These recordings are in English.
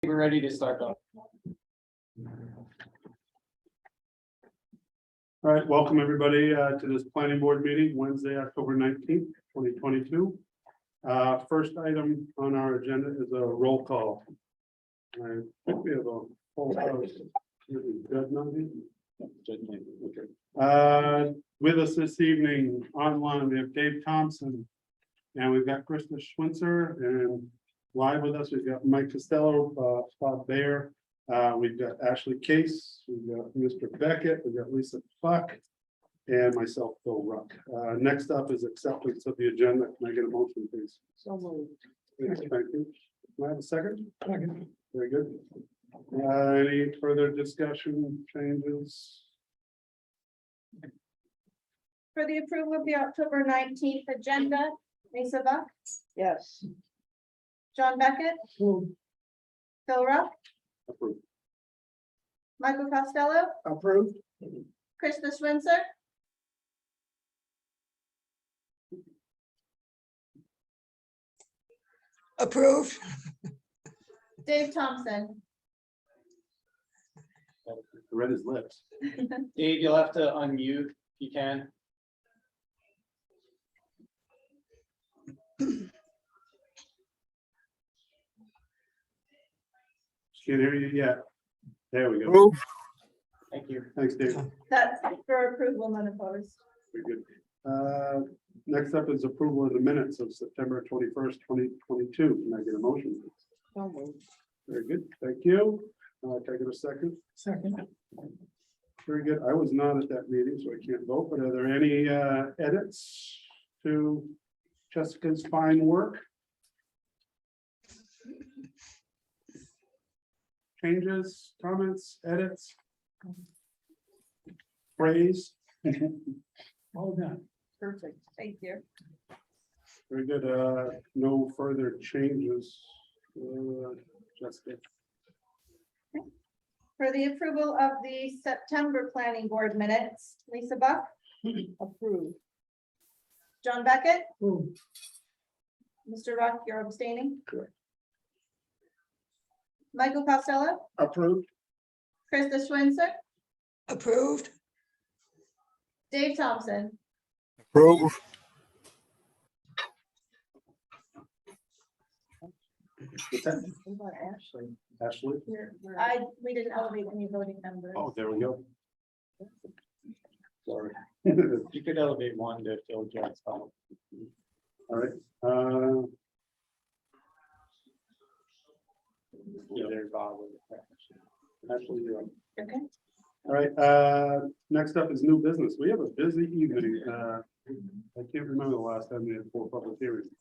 We're ready to start though. All right, welcome everybody to this planning board meeting, Wednesday, October 19th, 2022. First item on our agenda is a roll call. I think we have a full house. With us this evening online, we have Dave Thompson, and we've got Krista Schwinzer, and live with us, we've got Mike Costello, Bob Baer. We've got Ashley Case, we've got Mr. Beckett, we've got Lisa Buck, and myself, Bill Ruck. Next up is acceptance of the agenda. Can I get a motion, please? So moved. Thank you. Can I have a second? Second. Very good. Any further discussion, changes? For the approval of the October 19th agenda, Lisa Buck, Yes. John Beckett, Phil Ruff, Approved. Michael Costello, Approved. Krista Switzer, Approved. Dave Thompson. Read his lips. Dave, you'll have to unmute if you can. Can't hear you yet. There we go. Thank you. Thanks, Dave. That's for approval, none opposed. Very good. Next up is approval of the minutes of September 21st, 2022. Can I get a motion? Very good. Thank you. Can I get a second? Second. Very good. I was not at that meeting, so I can't vote, but are there any edits to Jessica's fine work? Changes, comments, edits? Praise? All done. Perfect. Thank you. Very good. No further changes. Jessica. For the approval of the September planning board minutes, Lisa Buck, Approved. John Beckett, Mr. Ruck, you're abstaining. Correct. Michael Costello, Approved. Krista Switzer, Approved. Dave Thompson. Approve. What's that? What about Ashley? Ashley? We didn't elevate any voting members. Oh, there we go. Sorry. You could elevate one to fill John's spot. All right. Yeah, there's Bob. Ashley, you're up. Okay. All right, next up is new business. We have a busy evening. I can't remember the last time we had 4 public hearings,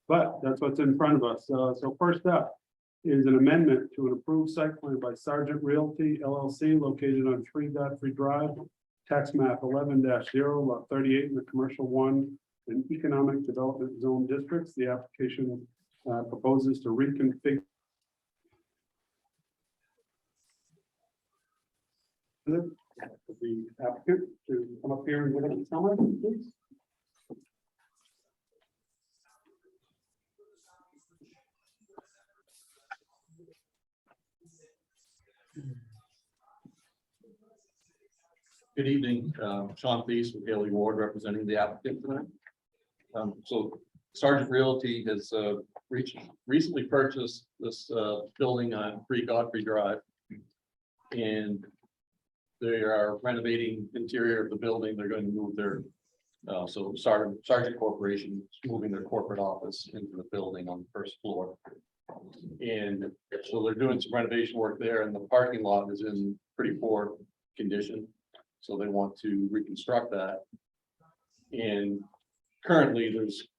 but that's what's in front of us. So first up is an amendment to an approved site plan by Sargent Realty LLC located on 3 Godfrey Drive, tax map 11-0, lot 38 in the commercial 1 and economic development zone districts. The application proposes to reconfigure the applicant to come up here and give it a summary, please. Good evening, Sean Thies with Haley Ward representing the applicant tonight. So Sargent Realty has recently purchased this building on 3 Godfrey Drive. And they are renovating interior of the building. They're going to move their, so Sargent Corporation is moving their corporate office into the building on the 1st floor. And so they're doing some renovation work there, and the parking lot is in pretty poor condition. So they want to reconstruct that. And currently there's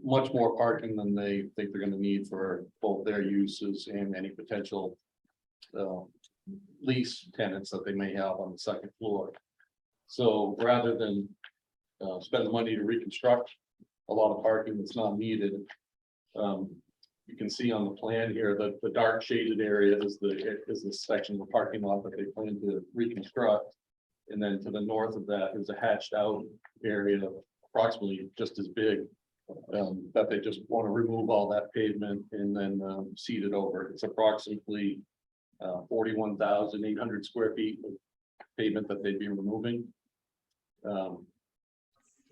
much more parking than they think they're going to need for both their uses and any potential lease tenants that they may have on the 2nd floor. So rather than spend the money to reconstruct a lot of parking that's not needed, you can see on the plan here that the dark shaded area is the section of the parking lot that they plan to reconstruct. And then to the north of that is a hatched out area approximately just as big That they just want to remove all that pavement and then seed it over. It's approximately 41,800 square feet of pavement that they'd be removing. And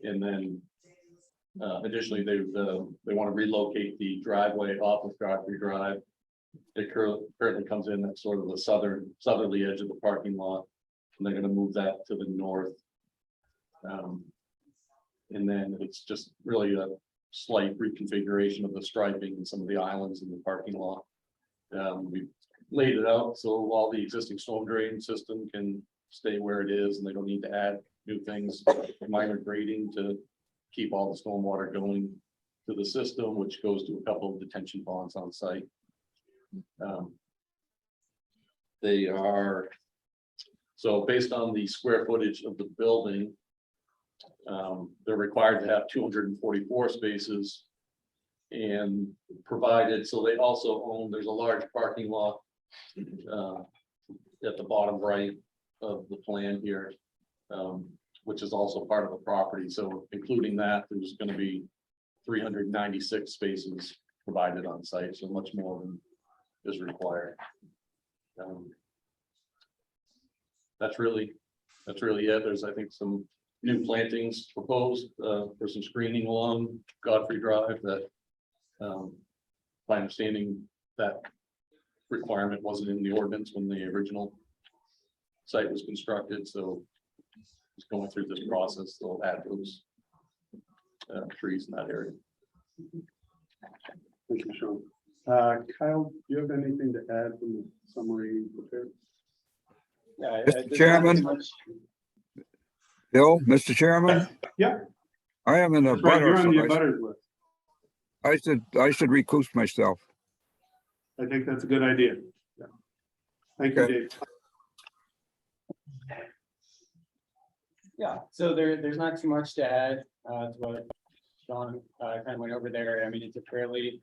then additionally, they want to relocate the driveway off of Godfrey Drive. It currently comes in at sort of the southerly edge of the parking lot, and they're going to move that to the north. And then it's just really a slight reconfiguration of the striping and some of the islands in the parking lot. We laid it out so all the existing storm drain system can stay where it is, and they don't need to add new things, minor grading to keep all the stormwater going to the system, which goes to a couple of detention ponds on site. They are, so based on the square footage of the building, they're required to have 244 spaces. And provided, so they also own, there's a large parking lot at the bottom right of the plan here, which is also part of the property. So including that, there's going to be 396 spaces provided on site, so much more than is required. That's really it. There's, I think, some new plantings proposed for some screening along Godfrey Drive that, my understanding, that requirement wasn't in the ordinance when the original site was constructed, so just going through this process, they'll add those trees in that area. Thank you, Sean. Kyle, do you have anything to add from the summary prepared? Yeah, Mr. Chairman? Bill, Mr. Chairman? Yeah. I am in a That's right, you're on the butter, so butters list. I should recuse myself. I think that's a good idea. Yeah. Thank you, Okay. Dave. Yeah, so there's not too much to add to what Sean kind of went over there. I mean, it's a fairly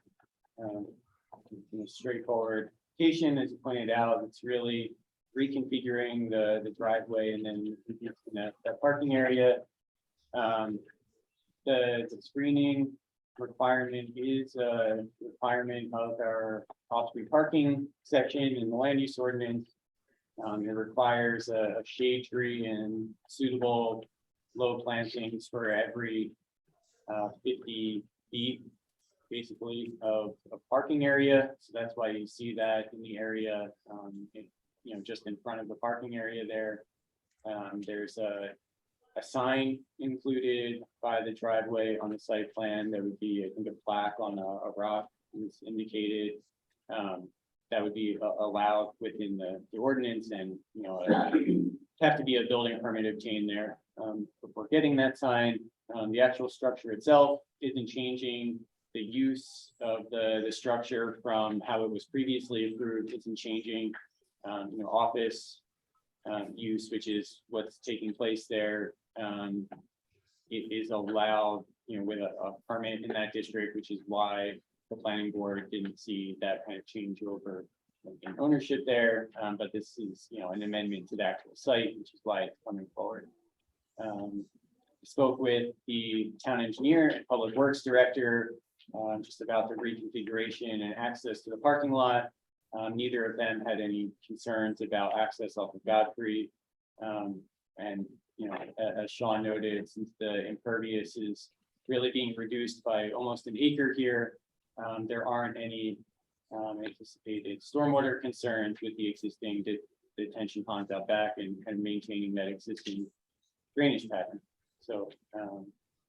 straightforward application, as you pointed out. It's really reconfiguring the driveway and then that parking area. The screening requirement is a requirement of our off-street parking section in the land use ordinance. It requires a shade tree and suitable low plantings for every 50 feet, basically, of parking area. So that's why you see that in the area, just in front of the parking area there. There's a sign included by the driveway on the site plan. There would be, I think, a plaque on a rock is indicated. That would be allowed within the ordinance, and have to be a building permit obtained there before getting that sign. The actual structure itself isn't changing. The use of the structure from how it was previously approved isn't changing. Office use, which is what's taking place there, it is allowed, with a permit in that district, which is why the planning board didn't see that kind of change over in ownership there. But this is, an amendment to the actual site, which is why it's coming forward. Spoke with the town engineer and public works director just about the reconfiguration and access to the parking lot. Neither of them had any concerns about access off of Godfrey. And, as Sean noted, since the impervious is really being reduced by almost an acre here, there aren't any anticipated stormwater concerns with the existing detention ponds out back and kind of maintaining that existing drainage pattern. So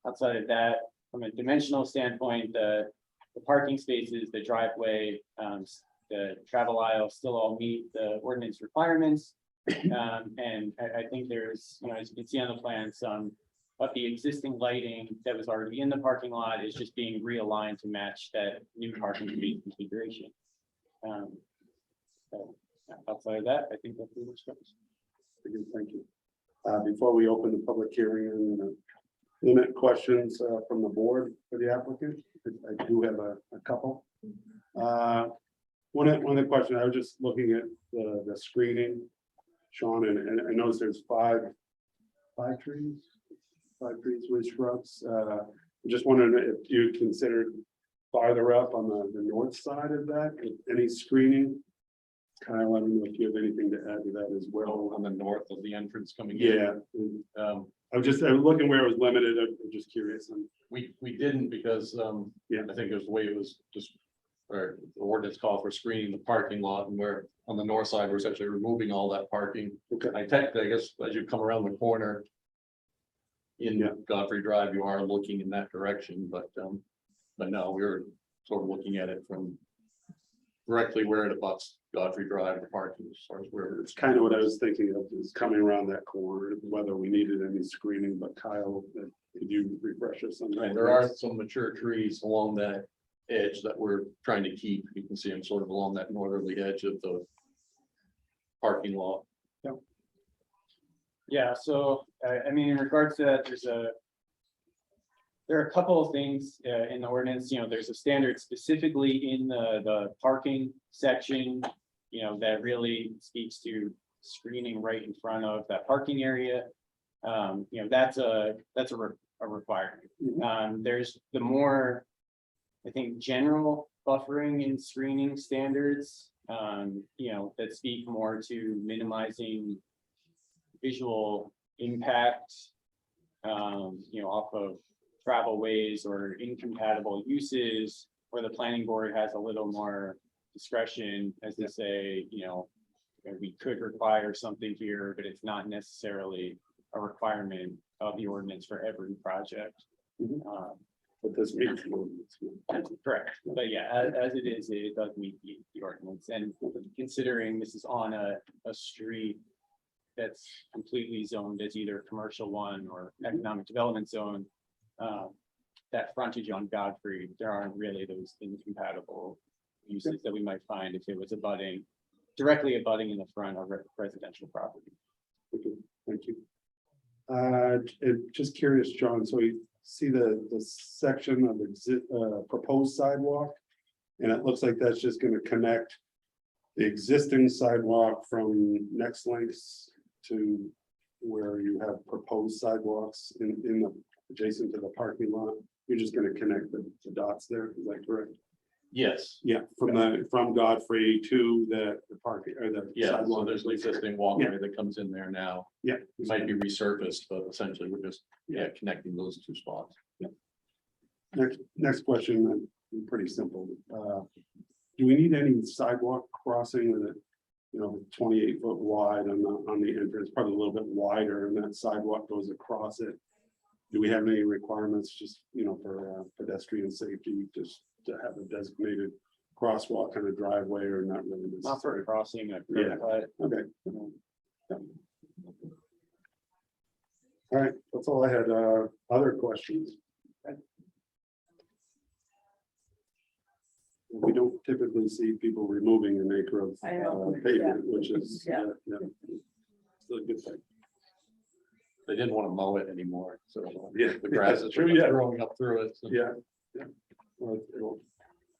outside of that, from a dimensional standpoint, the parking spaces, the driveway, the travel aisle still all meet the ordinance requirements. And I think there's, as you can see on the plan, some of the existing lighting that was already in the parking lot is just being realigned to match that new parking space configuration. So outside of that, I think that's pretty much covers. Thank you. Before we open the public hearing, I'm going to limit questions from the board for the applicant. I do have a couple. One of the questions, I was just looking at the screening, Sean, and I noticed there's five trees with shrubs. Just wondering if you considered farther up on the north side of that, any screening? Kyle, I don't know if you have anything to add to that as well. On the north of the entrance coming in. Yeah, Um, I was looking where it was limited. I'm just curious. we didn't because, Yeah. I think it was the way it was just. Or the ordinance called for screening the parking lot, and where on the north side, we're essentially removing all that parking. Okay. I technically, I guess, as you come around the corner. In Yeah. Godfrey Drive, you are looking in that direction, but no, we were sort of looking at it from. Directly where it abuts Godfrey Drive, the parking, as far as where It's kind of what I was thinking of, is coming around that corner, whether we needed any screening, but Kyle, could you refresh us on that? And there are some mature trees along that edge that we're trying to keep. You can see them sort of along that northerly edge of the parking lot. Yeah, so, I mean, in regards to that, there are a couple of things in the ordinance, there's a standard specifically in the parking section. That really speaks to screening right in front of that parking area. That's a requirement. There's the more, I think, general buffering and screening standards, that speak more to minimizing visual impact, off of travel ways or incompatible uses, where the planning board has a little more discretion as to say, we could require something here, but it's not necessarily a requirement of the ordinance for every project. But this meets the ordinance. That's correct, but yeah, as it is, it does meet the ordinance, and considering this is on a street that's completely zoned as either commercial one or economic development zone, that frontage on Godfrey, there aren't really those incompatible uses that we might find if it was directly abutting in the front of residential property. Okay, thank you. And just curious, John, so you see the section of proposed sidewalk? And it looks like that's just gonna connect the existing sidewalk from Next Links to where you have proposed sidewalks in the adjacent to the parking lot. You're just gonna connect the dots there, is that correct? Yes, Yeah, from Godfrey to the parking or the yeah, so sidewalk. there's an existing walkway that comes in there now. Yeah. It might be resurfaced, but essentially we're just, connecting those two spots. Next question, pretty simple. Do we need any sidewalk crossing with it? 28-foot wide on the entrance, probably a little bit wider, and that sidewalk goes across it. Do we have any requirements just, for pedestrian safety, just to have a designated crosswalk kind of driveway, or not really? Not for necessary? crossing a Yeah. curb cut. Okay. All right, that's all I had. Other questions? We don't typically see people removing an acre of I know. pavement, which is, Yeah. still a good thing. They didn't want to mow it anymore, so. Yeah. The grass is True, yeah. growing up through it. So. Yeah. Well, it'll,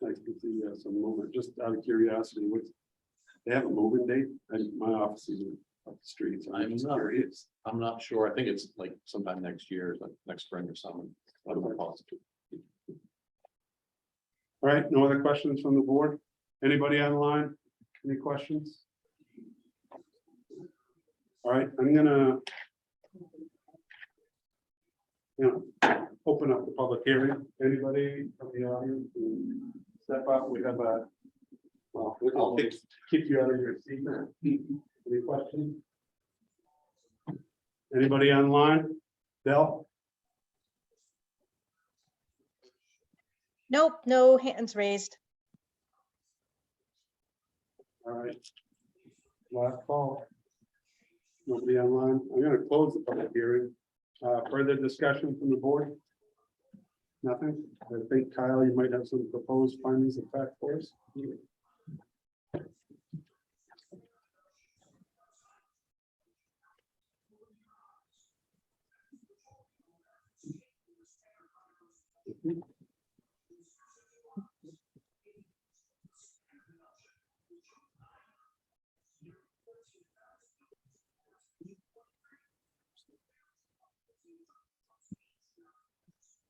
nice to see some movement, just out of curiosity, they have a moving date? My office is up the street, so I'm I'm just not. curious. I'm not sure. I think it's like sometime next year, like next spring or summer. I don't know, positive. All right, no other questions from the board? Anybody online? Any questions? All right, I'm gonna open up the public hearing. Anybody from the audience can step up? We have I'll keep you out of your seat. Any questions? Anybody online? Bill? Nope, no hands raised. All right. Last call. Nobody online. I'm gonna close the public hearing. Further discussion from the board? Nothing? I think Kyle, you might have some proposed findings of fact for us.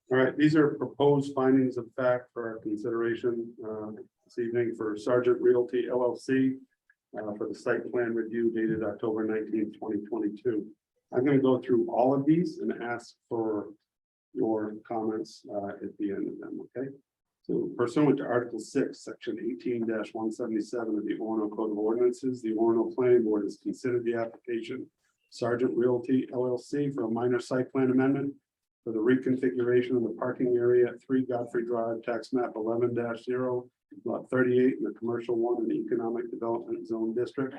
All right, these are proposed findings of fact for our consideration this evening for Sergeant Realty LLC for the site plan review dated October 19th, 2022. I'm going to go through all of these and ask for your comments at the end of them, okay? So pursuant to Article 6, Section 18-177 of the Orono Code of Ordinances, the Orono Planning Board has considered the application Sergeant Realty LLC for a minor site plan amendment for the reconfiguration of the parking area at 3 Godfrey Drive, tax map 11-0, lot 38 in the Commercial 1 and Economic Development Zone District.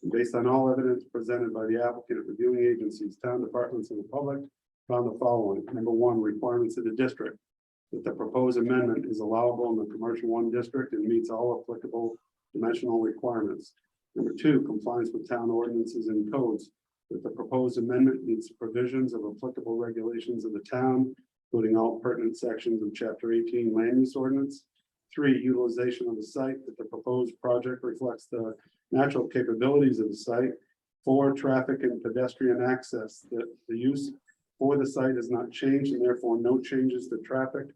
And based on all evidence presented by the applicant, reviewing agencies, town departments, and the public, found the following. Number one, requirements of the district. That the proposed amendment is allowable in the Commercial 1 district and meets all applicable dimensional requirements. Number two, compliance with town ordinances and codes. That the proposed amendment meets provisions of applicable regulations of the town, including all pertinent sections of Chapter 18 Land Use Ordinance. 3, utilization of the site. That the proposed project reflects the natural capabilities of the site. 4, traffic and pedestrian access. That the use for the site is not changed and therefore no changes to traffic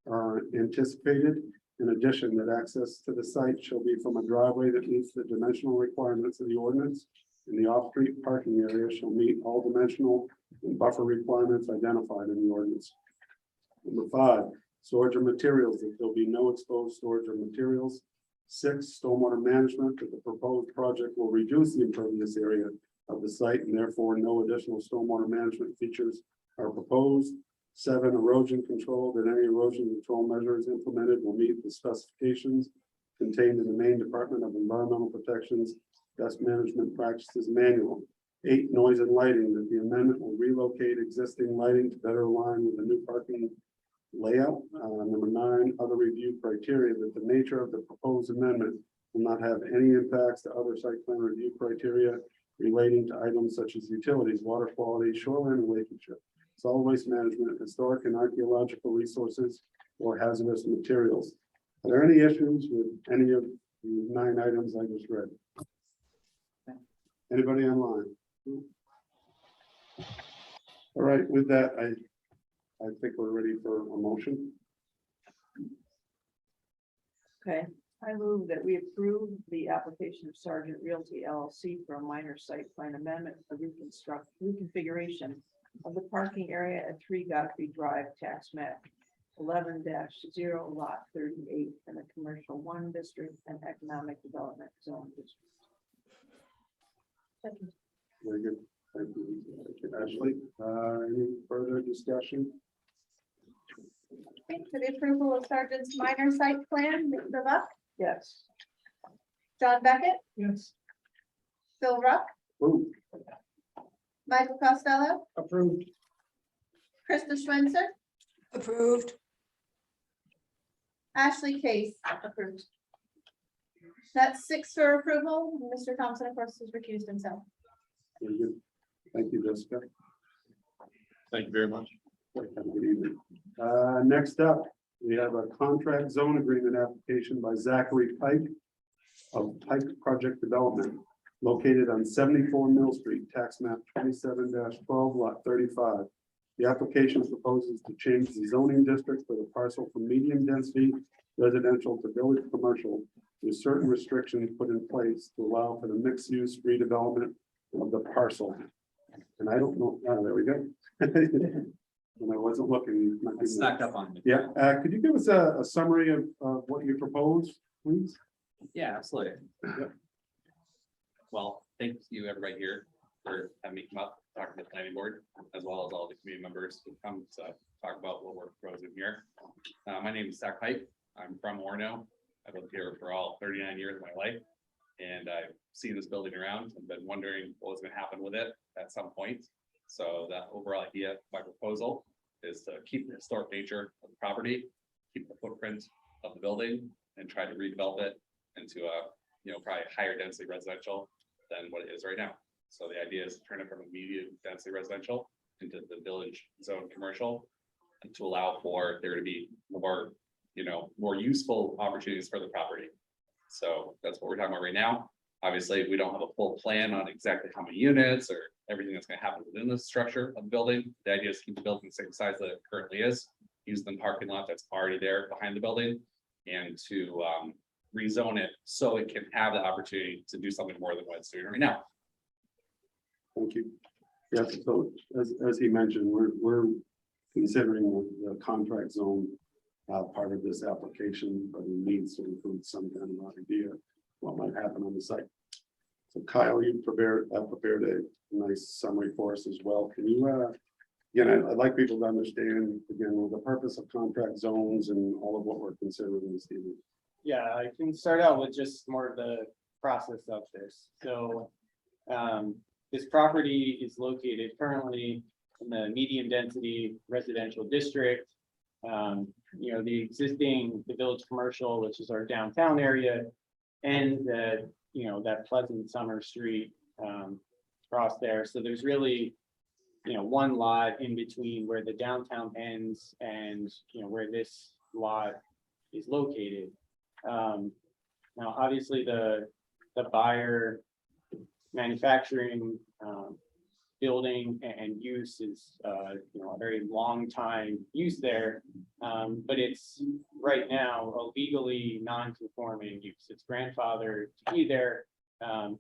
are anticipated. In addition, that access to the site shall be from a driveway that meets the dimensional requirements of the ordinance, and the off-street parking area shall meet all dimensional and buffer requirements identified in the ordinance. Number 5, storage of materials, that there'll be no exposed storage of materials. 6, stormwater management, that the proposed project will reduce the impervious area of the site and therefore no additional stormwater management features are proposed. 7, erosion control, that any erosion control measures implemented will meet the specifications contained in the Maine Department of Environmental Protection's Dust Management Practices Manual. 8, noise and lighting, that the amendment will relocate existing lighting to better align with the new parking layout. Number 9, other review criteria, that the nature of the proposed amendment will not have any impacts to other site plan review criteria relating to items such as utilities, water quality, shoreline relationship, solid waste management, historic and archaeological resources, or hazardous materials. Are there any issues with any of the 9 items I just read? Anybody online? All right, with that, I think we're ready for a motion. Okay, I move that we approve the application of Sergeant Realty LLC for a minor site plan amendment for reconfiguration of the parking area at 3 Godfrey Drive, tax map 11-0, lot 38 in the Commercial 1 district and Economic Development Zone district. Very good. Thank you. Thank you, Ashley. Any further discussion? Okay, for the approval of Sergeant's minor site plan, Mr. Buck, Yes. John Beckett, Yes. Phil Ruck, Ooh, Michael Costello, Approved. Krista Switzer, Approved. Ashley Case, approved. That's 6 for approval. Mr. Thompson, of course, has recused himself. very good. Thank you, Jessica. Thank you very much. Have a good evening. Next up, we have a contract zone agreement application by Zachary Pike of Pike Project Development located on 74 Mill Street, tax map 27-12, lot 35. The application proposes to change the zoning district for the parcel from medium density residential to village commercial with certain restrictions put in place to allow for the mixed use redevelopment of the parcel. And I don't know, there we go. When I wasn't looking. I stacked up on me. Yeah, could you give us a summary of what you propose, please? Yeah, absolutely. Well, thank you everybody here for having me come up, talk to the planning board, as well as all the community members who come to talk about what we're proposing here. My name is Zach Pike. I'm from Orono. I've lived here for all 39 years of my life. And I've seen this building around and been wondering what was going to happen with it at some point. So the overall idea of my proposal is to keep the historic nature of the property, keep the footprint of the building, and try to redevelop it into a, probably higher density residential than what it is right now. So the idea is to turn it from a medium density residential into the village zone commercial, and to allow for there to be more, more useful opportunities for the property. So that's what we're talking about right now. Obviously, we don't have a full plan on exactly how many units or everything that's going to happen within the structure of the building. The idea is to keep the building the same size that it currently is, use the parking lot that's already there behind the building and to rezone it so it can have the opportunity to do something more than what it's doing right now. Thank you. Yes, so as he mentioned, we're considering the contract zone part of this application, but it needs to include some kind of idea what might happen on the site. So Kyle, you prepared a nice summary for us as well. Can you, again, I'd like people to understand, again, the purpose of contract zones and all of what we're considering this evening. Yeah, I can start out with just more of the process of this. So this property is located currently in the medium density residential district. You know, the village commercial, which is our downtown area, and you know, that Pleasant Summer Street across there. So there's really, you know, one lot in between where the downtown ends and, you know, where this lot is located. Now, obviously, the buyer manufacturing building and use is, you know, a very long time use there. But it's right now a legally non-conforming use. It's grandfathered to be there.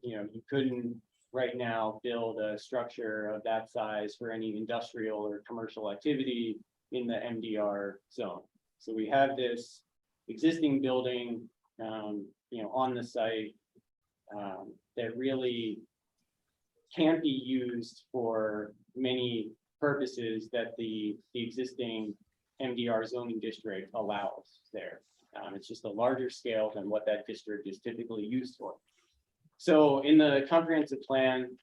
You know, you couldn't right now build a structure of that size for any industrial or commercial activity in the MDR zone. So we have this existing building, you know, on the site that really can't be used for many purposes that the existing MDR zoning district allows there. It's just a larger scale than what that district is typically used for. So in the comprehensive plan,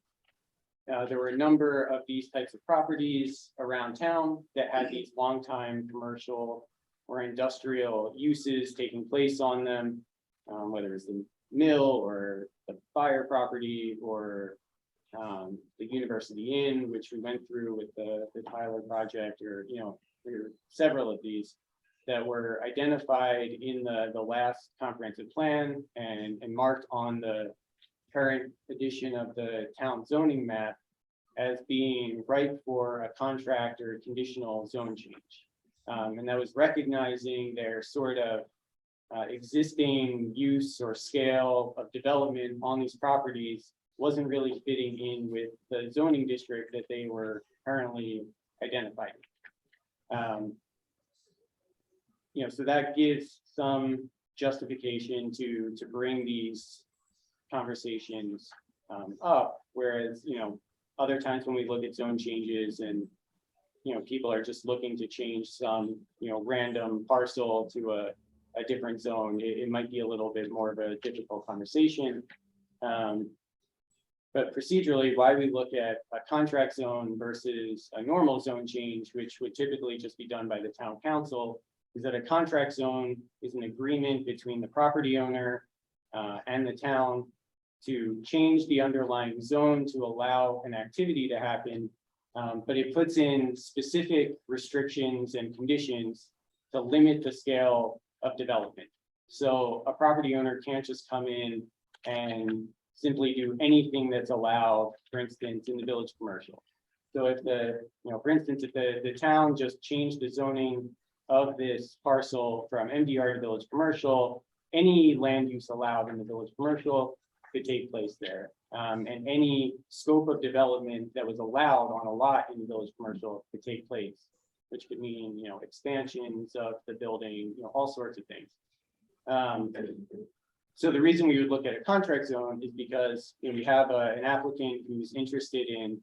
there were a number of these types of properties around town that had these long-time commercial or industrial uses taking place on them, whether it's the mill or the fire property or the University Inn, which we went through with the Tyler project, or, you know, there were several of these that were identified in the last comprehensive plan and marked on the current edition of the town zoning map as being ripe for a contract or conditional zone change. And that was recognizing their sort of existing use or scale of development on these properties wasn't really fitting in with the zoning district that they were currently identifying. You know, so that gives some justification to bring these conversations up, whereas, you know, other times when we look at zone changes and, you know, people are just looking to change some, you know, random parcel to a different zone, it might be a little bit more of a difficult conversation. But procedurally, why we look at a contract zone versus a normal zone change, which would typically just be done by the town council, is that a contract zone is an agreement between the property owner and the town to change the underlying zone to allow an activity to happen. But it puts in specific restrictions and conditions to limit the scale of development. So a property owner can't just come in and simply do anything that's allowed, for instance, in the village commercial. So if for instance, if the town just changed the zoning of this parcel from MDR to village commercial, any land use allowed in the village commercial could take place there. And any scope of development that was allowed on a lot in the village commercial could take place, which could mean, you know, expansions of the building, you know, all sorts of things. So the reason we would look at a contract zone is because, you know, we have an applicant who's interested in,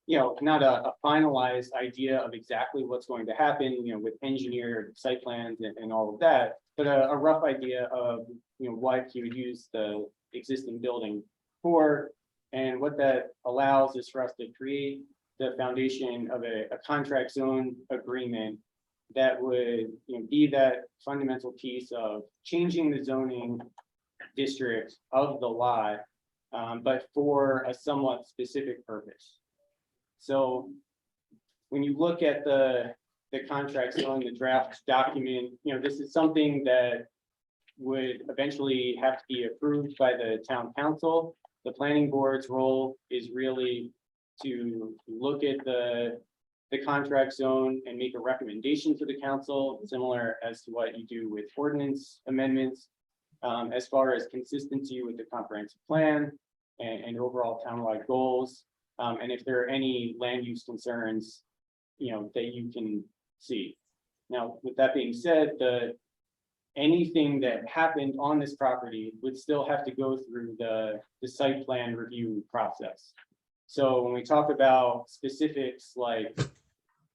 you know, not a finalized idea of exactly what's going to happen, you know, with engineered site plans and all of that, but a rough idea of, you know, what he would use the existing building for. And what that allows is for us to create the foundation of a contract zone agreement that would, you know, be that fundamental piece of changing the zoning district of the lot, but for a somewhat specific purpose. So when you look at the contract zone, the draft document, you know, this is something that would eventually have to be approved by the town council. The planning board's role is really to look at the the contract zone and make a recommendation to the council, similar as to what you do with ordinance amendments. As far as consistency with the comprehensive plan and overall townwide goals. And if there are any land use concerns, that you can see. Now, with that being said, anything that happened on this property would still have to go through the site plan review process. So when we talk about specifics like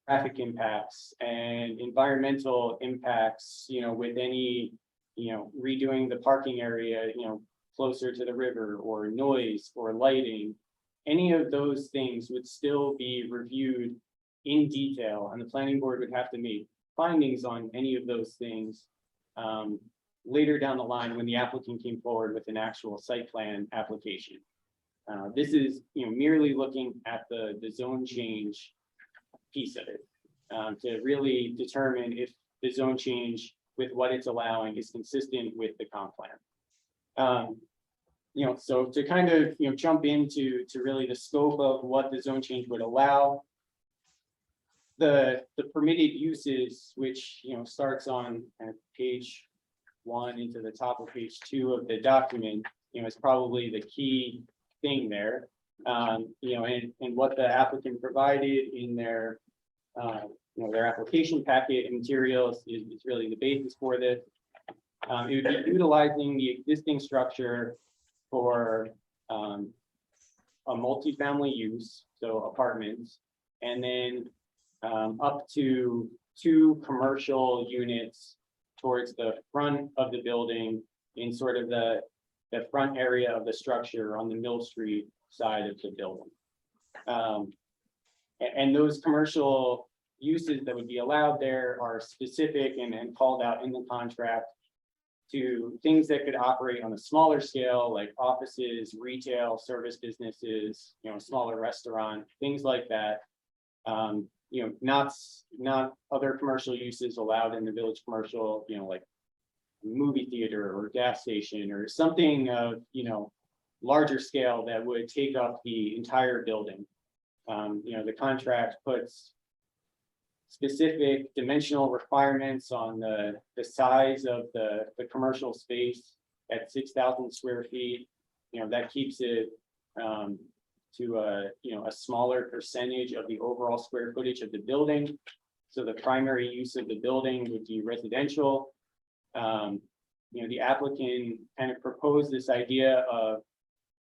traffic impacts and environmental impacts, with any, redoing the parking area, closer to the river, or noise or lighting, any of those things would still be reviewed in detail, and the planning board would have to make findings on any of those things later down the line when the applicant came forward with an actual site plan application. This is, merely looking at the zone change piece of it, to really determine if the zone change with what it's allowing is consistent with the comp plan. So to kind of, jump into really the scope of what the zone change would allow. The permitted uses, which, starts on page 1 into the top of page 2 of the document, is probably the key thing there. And what the applicant provided in their, their application packet and materials is really the basis for this. It would be utilizing the existing structure for a multifamily use, so apartments, and then up to 2 commercial units towards the front of the building in sort of the front area of the structure on the Mill Street side of the building. And those commercial uses that would be allowed there are specific and called out in the contract to things that could operate on a smaller scale, like offices, retail, service businesses, smaller restaurant, things like that. Not other commercial uses allowed in the village commercial, like movie theater or gas station or something of, larger scale that would take up the entire building. The contract puts specific dimensional requirements on the size of the commercial space at 6,000 square feet. That keeps it to a smaller percentage of the overall square footage of the building. So the primary use of the building would be residential. The applicant kind of proposed this idea of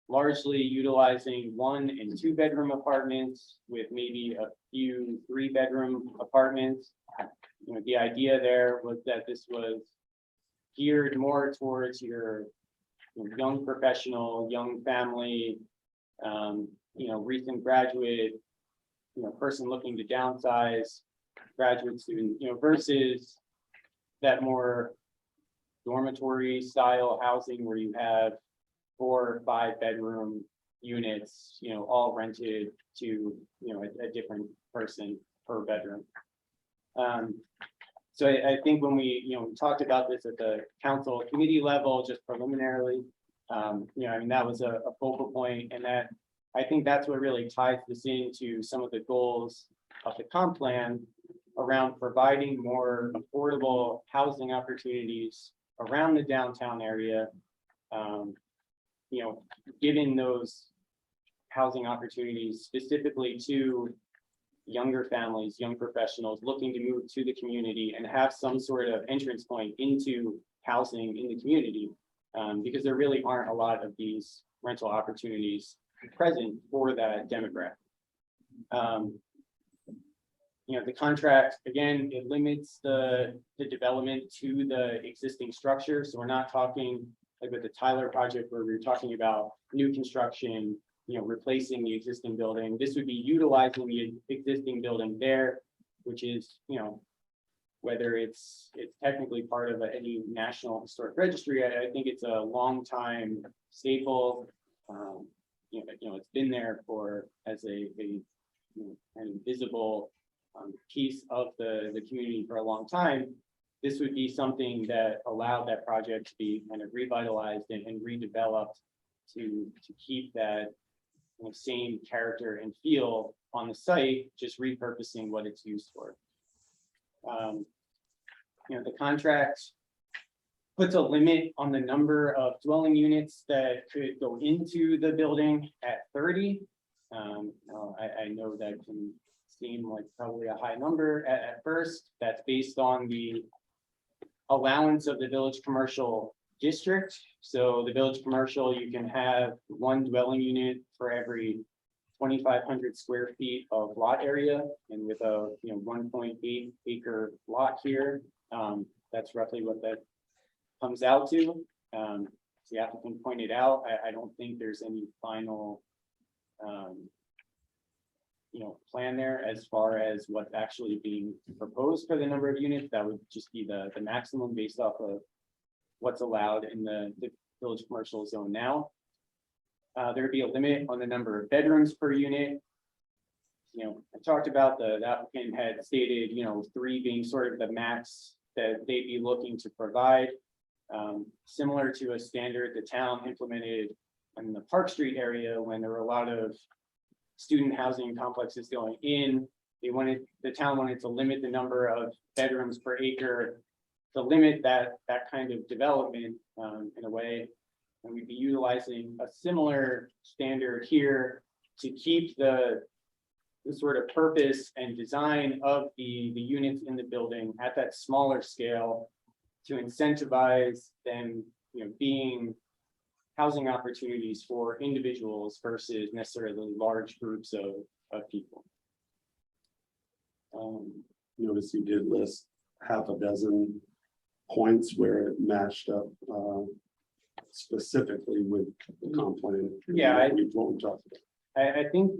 largely utilizing 1 and 2 bedroom apartments with maybe a few 3-bedroom apartments. The idea there was that this was geared more towards your young professional, young family, recent graduate, person looking to downsize, graduate student, versus that more dormitory style housing where you have 4 or 5 bedroom units, all rented to, a different person per bedroom. So I think when we, talked about this at the council committee level, just preliminarily, that was a focal point, and that I think that's what really ties this into some of the goals of the comp plan around providing more affordable housing opportunities around the downtown area. Giving those housing opportunities specifically to younger families, young professionals looking to move to the community and have some sort of entrance point into housing in the community, because there really aren't a lot of these rental opportunities present for that demographic. The contract, again, it limits the development to the existing structure. So we're not talking like with the Tyler project where we were talking about new construction, replacing the existing building. This would be utilizing the existing building there, which is, whether it's technically part of any national historic registry. I think it's a long time staple. It's been there as a kind of visible piece of the community for a long time. This would be something that allowed that project to be kind of revitalized and redeveloped to keep that same character and feel on the site, just repurposing what it's used for. The contract puts a limit on the number of dwelling units that could go into the building at 30. I know that can seem like probably a high number at first. That's based on the allowance of the village commercial district. So the village commercial, you can have one dwelling unit for every 2,500 square feet of lot area, and with a 1.8 acre lot here, that's roughly what that comes out to. As the applicant pointed out, I don't think there's any final plan there as far as what's actually being proposed for the number of units. That would just be the maximum based off of what's allowed in the village commercial zone now. There'd be a limit on the number of bedrooms per unit. I talked about the applicant had stated, 3 being sort of the max that they'd be looking to provide. Similar to a standard the town implemented in the Park Street area when there were a lot of student housing complexes going in. The town wanted to limit the number of bedrooms per acre, to limit that kind of development in a way. And we'd be utilizing a similar standard here to keep the sort of purpose and design of the units in the building at that smaller scale to incentivize them, being housing opportunities for individuals versus necessarily large groups of people. Notice you did list half a dozen points where it matched up specifically with the comp plan. Yeah, What we talked about. I think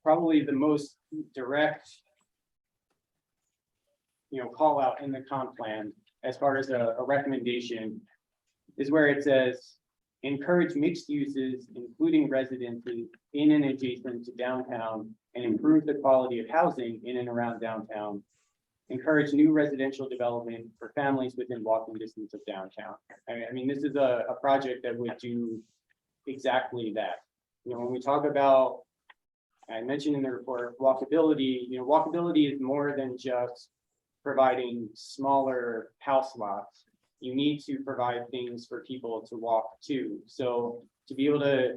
probably the most direct call out in the comp plan as far as a recommendation is where it says encourage mixed uses, including residences in and adjacent to downtown, and improve the quality of housing in and around downtown. Encourage new residential development for families within walking distance of downtown. I mean, this is a project that would do exactly that. When we talk about, I mentioned in the report, walkability, walkability is more than just providing smaller house lots. You need to provide things for people to walk to. So to be able to,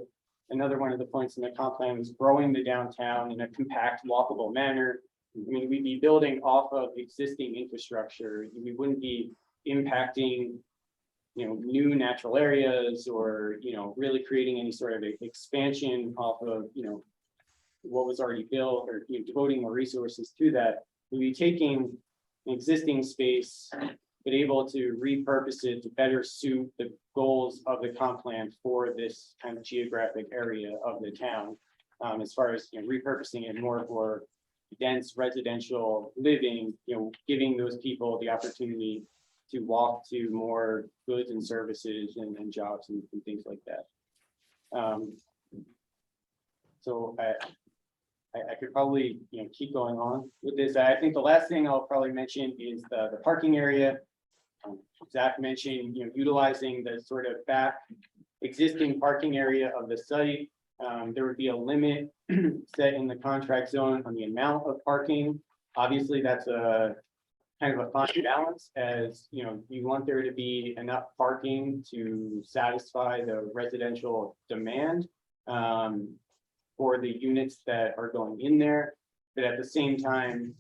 another one of the points in the comp plan was growing the downtown in a compact, walkable manner. I mean, we'd be building off of existing infrastructure. We wouldn't be impacting, new natural areas or, really creating any sort of expansion off of, what was already built or devoting more resources to that. We'd be taking an existing space, but able to repurpose it to better suit the goals of the comp plan for this kind of geographic area of the town. As far as repurposing it more for dense residential living, giving those people the opportunity to walk to more goods and services and jobs and things like that. So I could probably keep going on with this. I think the last thing I'll probably mention is the parking area. Zach mentioned utilizing the sort of back existing parking area of the site. There would be a limit set in the contract zone on the amount of parking. Obviously, that's a kind of a fine balance, as you want there to be enough parking to satisfy the residential demand for the units that are going in there. But at the same time,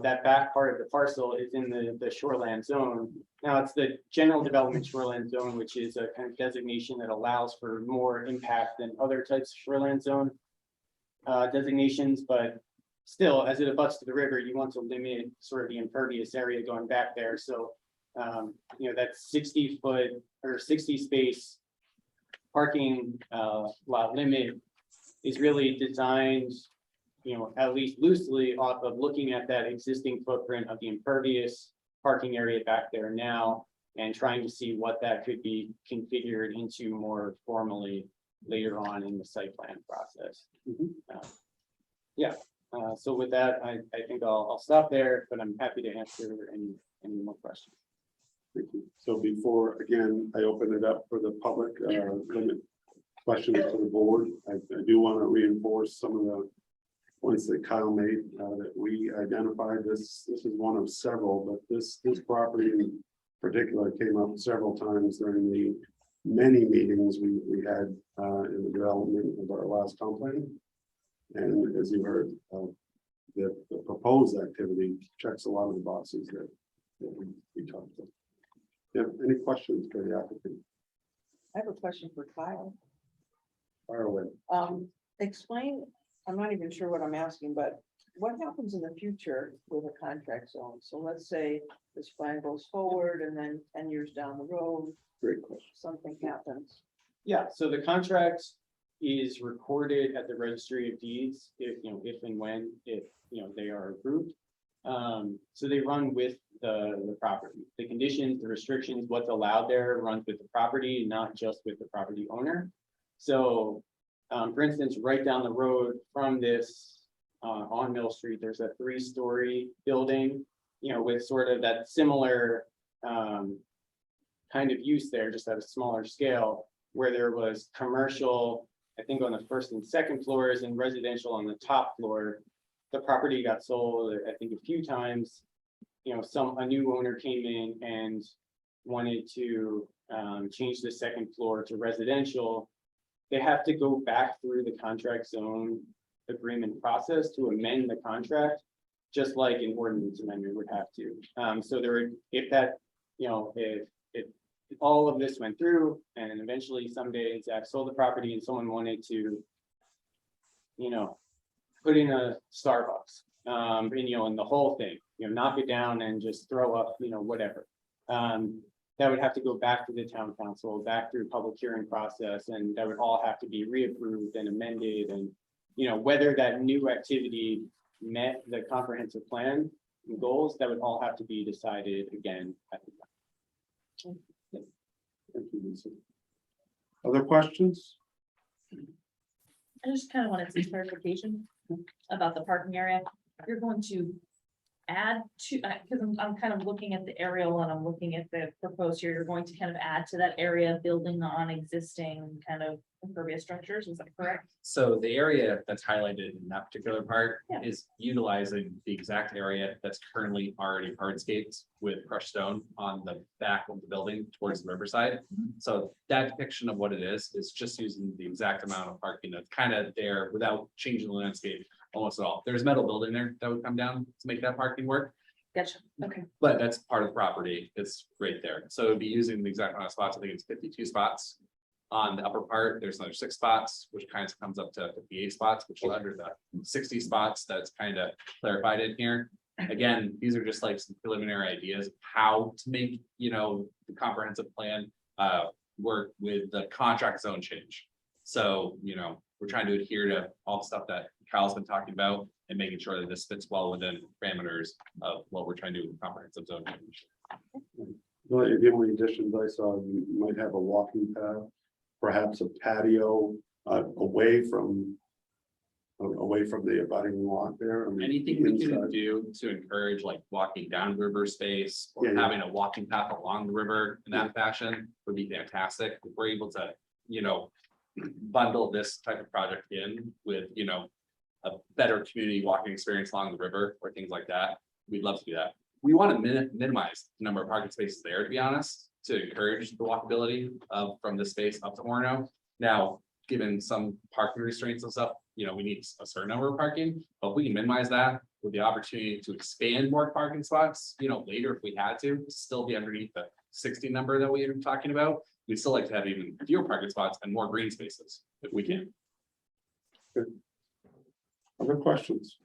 that back part of the parcel is in the shoreland zone. Now it's the general development shoreland zone, which is a kind of designation that allows for more impact than other types of shoreland zone designations, but still, as it abuts to the river, you want to limit sort of the impervious area going back there. So, that 60-foot or 60 space parking lot limit is really designed, at least loosely off of looking at that existing footprint of the impervious parking area back there now and trying to see what that could be configured into more formally later on in the site plan process. So with that, I think I'll stop there, but I'm happy to answer any more questions. Thank you. So before, again, I open it up for the public, limit questions to the board. I do want to reinforce some of the points that Kyle made, that we identified. This is one of several, but this property in particular came up several times during the many meetings we had in the development of our last comp plan. And as you heard, the proposed activity checks a lot of the boxes that we talked about. Yeah, any questions for the applicant? I have a question for Kyle. Fire away. Explain, I'm not even sure what I'm asking, but what happens in the future with a contract zone? So let's say this plan goes forward and then 10 years down the road, Great question. something happens. Yeah, so the contract is recorded at the registry of deeds if, if and when, they are approved. So they run with the property, the conditions, the restrictions, what's allowed there runs with the property, not just with the property owner. So, for instance, right down the road from this, on Mill Street, there's a 3-story building, with sort of that similar, kind of use there, just at a smaller scale, where there was commercial, I think on the first and second floors, and residential on the top floor. The property got sold, I think, a few times. A new owner came in and wanted to change the second floor to residential. They have to go back through the contract zone agreement process to amend the contract, just like an ordinance amendment would have to. So there, if that, if all of this went through and eventually someday Zach sold the property and someone wanted to, put in a Starbucks, and, and the whole thing, knock it down and just throw up, whatever. That would have to go back to the town council, back through public hearing process, and that would all have to be reapproved and amended. And, whether that new activity met the comprehensive plan and goals, that would all have to be decided again at the time. Thank you, Lisa. Other questions? I just kind of wanted some clarification about the parking area. You're going to add to, because I'm kind of looking at the aerial and I'm looking at the proposed here, you're going to kind of add to that area, building on existing kind of impervious structures, is that correct? So the area that's highlighted in that particular part Yeah. is utilizing the exact area that's currently already hardscaped with crushed stone on the back of the building towards the riverside. So that depiction of what it is just using the exact amount of parking that's kind of there without changing the landscape almost at all. There's metal building there that would come down to make that parking work, Gotcha, okay. but that's part of the property. It's right there. So it'd be using the exact amount of spots. I think it's 52 spots. On the upper part, there's another 6 spots, which kind of comes up to 58 spots, which is under the 60 spots that's kind of clarified in here. Again, these are just like some preliminary ideas of how to make, the comprehensive plan work with the contract zone change. So, we're trying to adhere to all the stuff that Kyle's been talking about and making sure that this fits well within parameters of what we're trying to do with comprehensive zone change. Well, the only additions I saw, you might have a walking path, perhaps a patio, away from the abutting lot there. I mean, Anything we can inside. do to encourage like walking down river space or Yeah, yeah. having a walking path along the river in that fashion would be fantastic. If we're able to, bundle this type of project in with, a better community walking experience along the river or things like that, we'd love to do that. We want to minimize the number of parking spaces there, to be honest, to encourage the walkability of from this space up to Orono. Now, given some parking restraints and stuff, we need a certain number of parking, but we can minimize that with the opportunity to expand more parking spots, later if we had to, still be underneath the 60 number that we were talking about. We'd still like to have even fewer parking spots and more green spaces if we can. Other questions?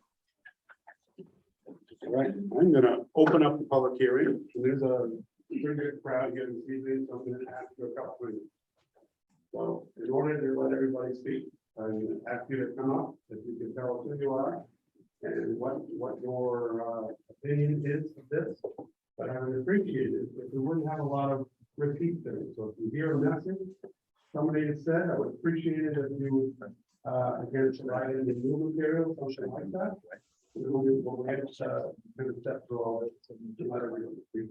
All right, I'm gonna open up the public hearing. There's a pretty good crowd here this evening, so I'm gonna ask you a couple things. So in order to let everybody speak, I'm gonna ask you to come up, if you can tell us who you are and what your opinion is of this. But I would appreciate it if we wouldn't have a lot of repeat things. So if you hear a message, somebody has said, I would appreciate it if you would again, write in the new material, something like that. We'll have kind of step through all this and let everyone speak.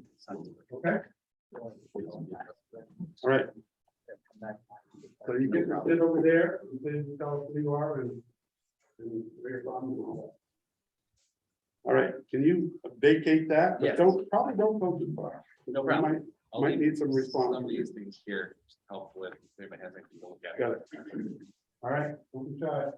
Okay, All right. So you can sit over there, and then tell us who you are and where you're from and all that. All right, can you vacate that? But Yes. probably don't go too far. No We problem. might- I'll Might leave need some response. Some of these things here, to help with, if anybody has anything to look at. Got it. All right, we'll try it.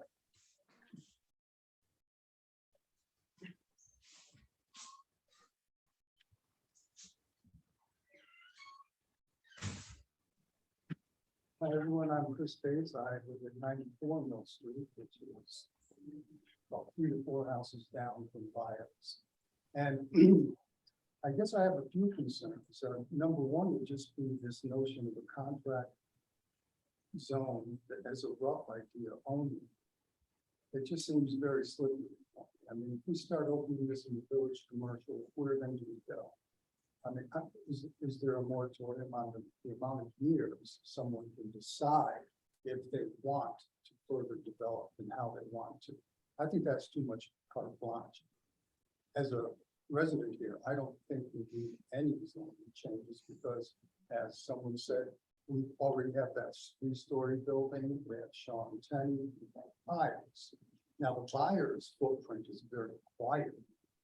Hi, everyone, I'm Chris Bates. I live at 94 Mill Street, which is about 3 to 4 houses down from Byers. And I guess I have a few concerns. Number one would just be this notion of a contract zone that has a rough idea only. It just seems very slippery. I mean, if we start opening this in the village commercial, where then do we go? I mean, is there a moratorium on the amount of years someone can decide if they want to further develop and how they want to? I think that's too much carte blanche. As a resident here, I don't think we need any zoning changes because, as someone said, we already have that 3-story building, we have Sean Tenney, we have Byers. Now, the Byers footprint is a very quiet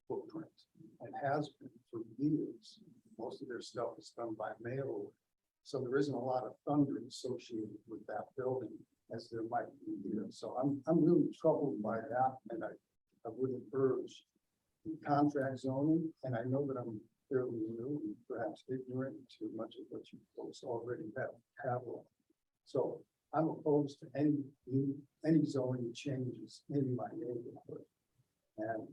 footprint and has been for years. Most of their stuff is done by mail. So there isn't a lot of thunder associated with that building as there might be here. So I'm really troubled by that. And I wouldn't urge the contract zoning. And I know that I'm fairly new and perhaps ignorant to much of what you folks already have. So I'm opposed to any zoning changes in my neighborhood. And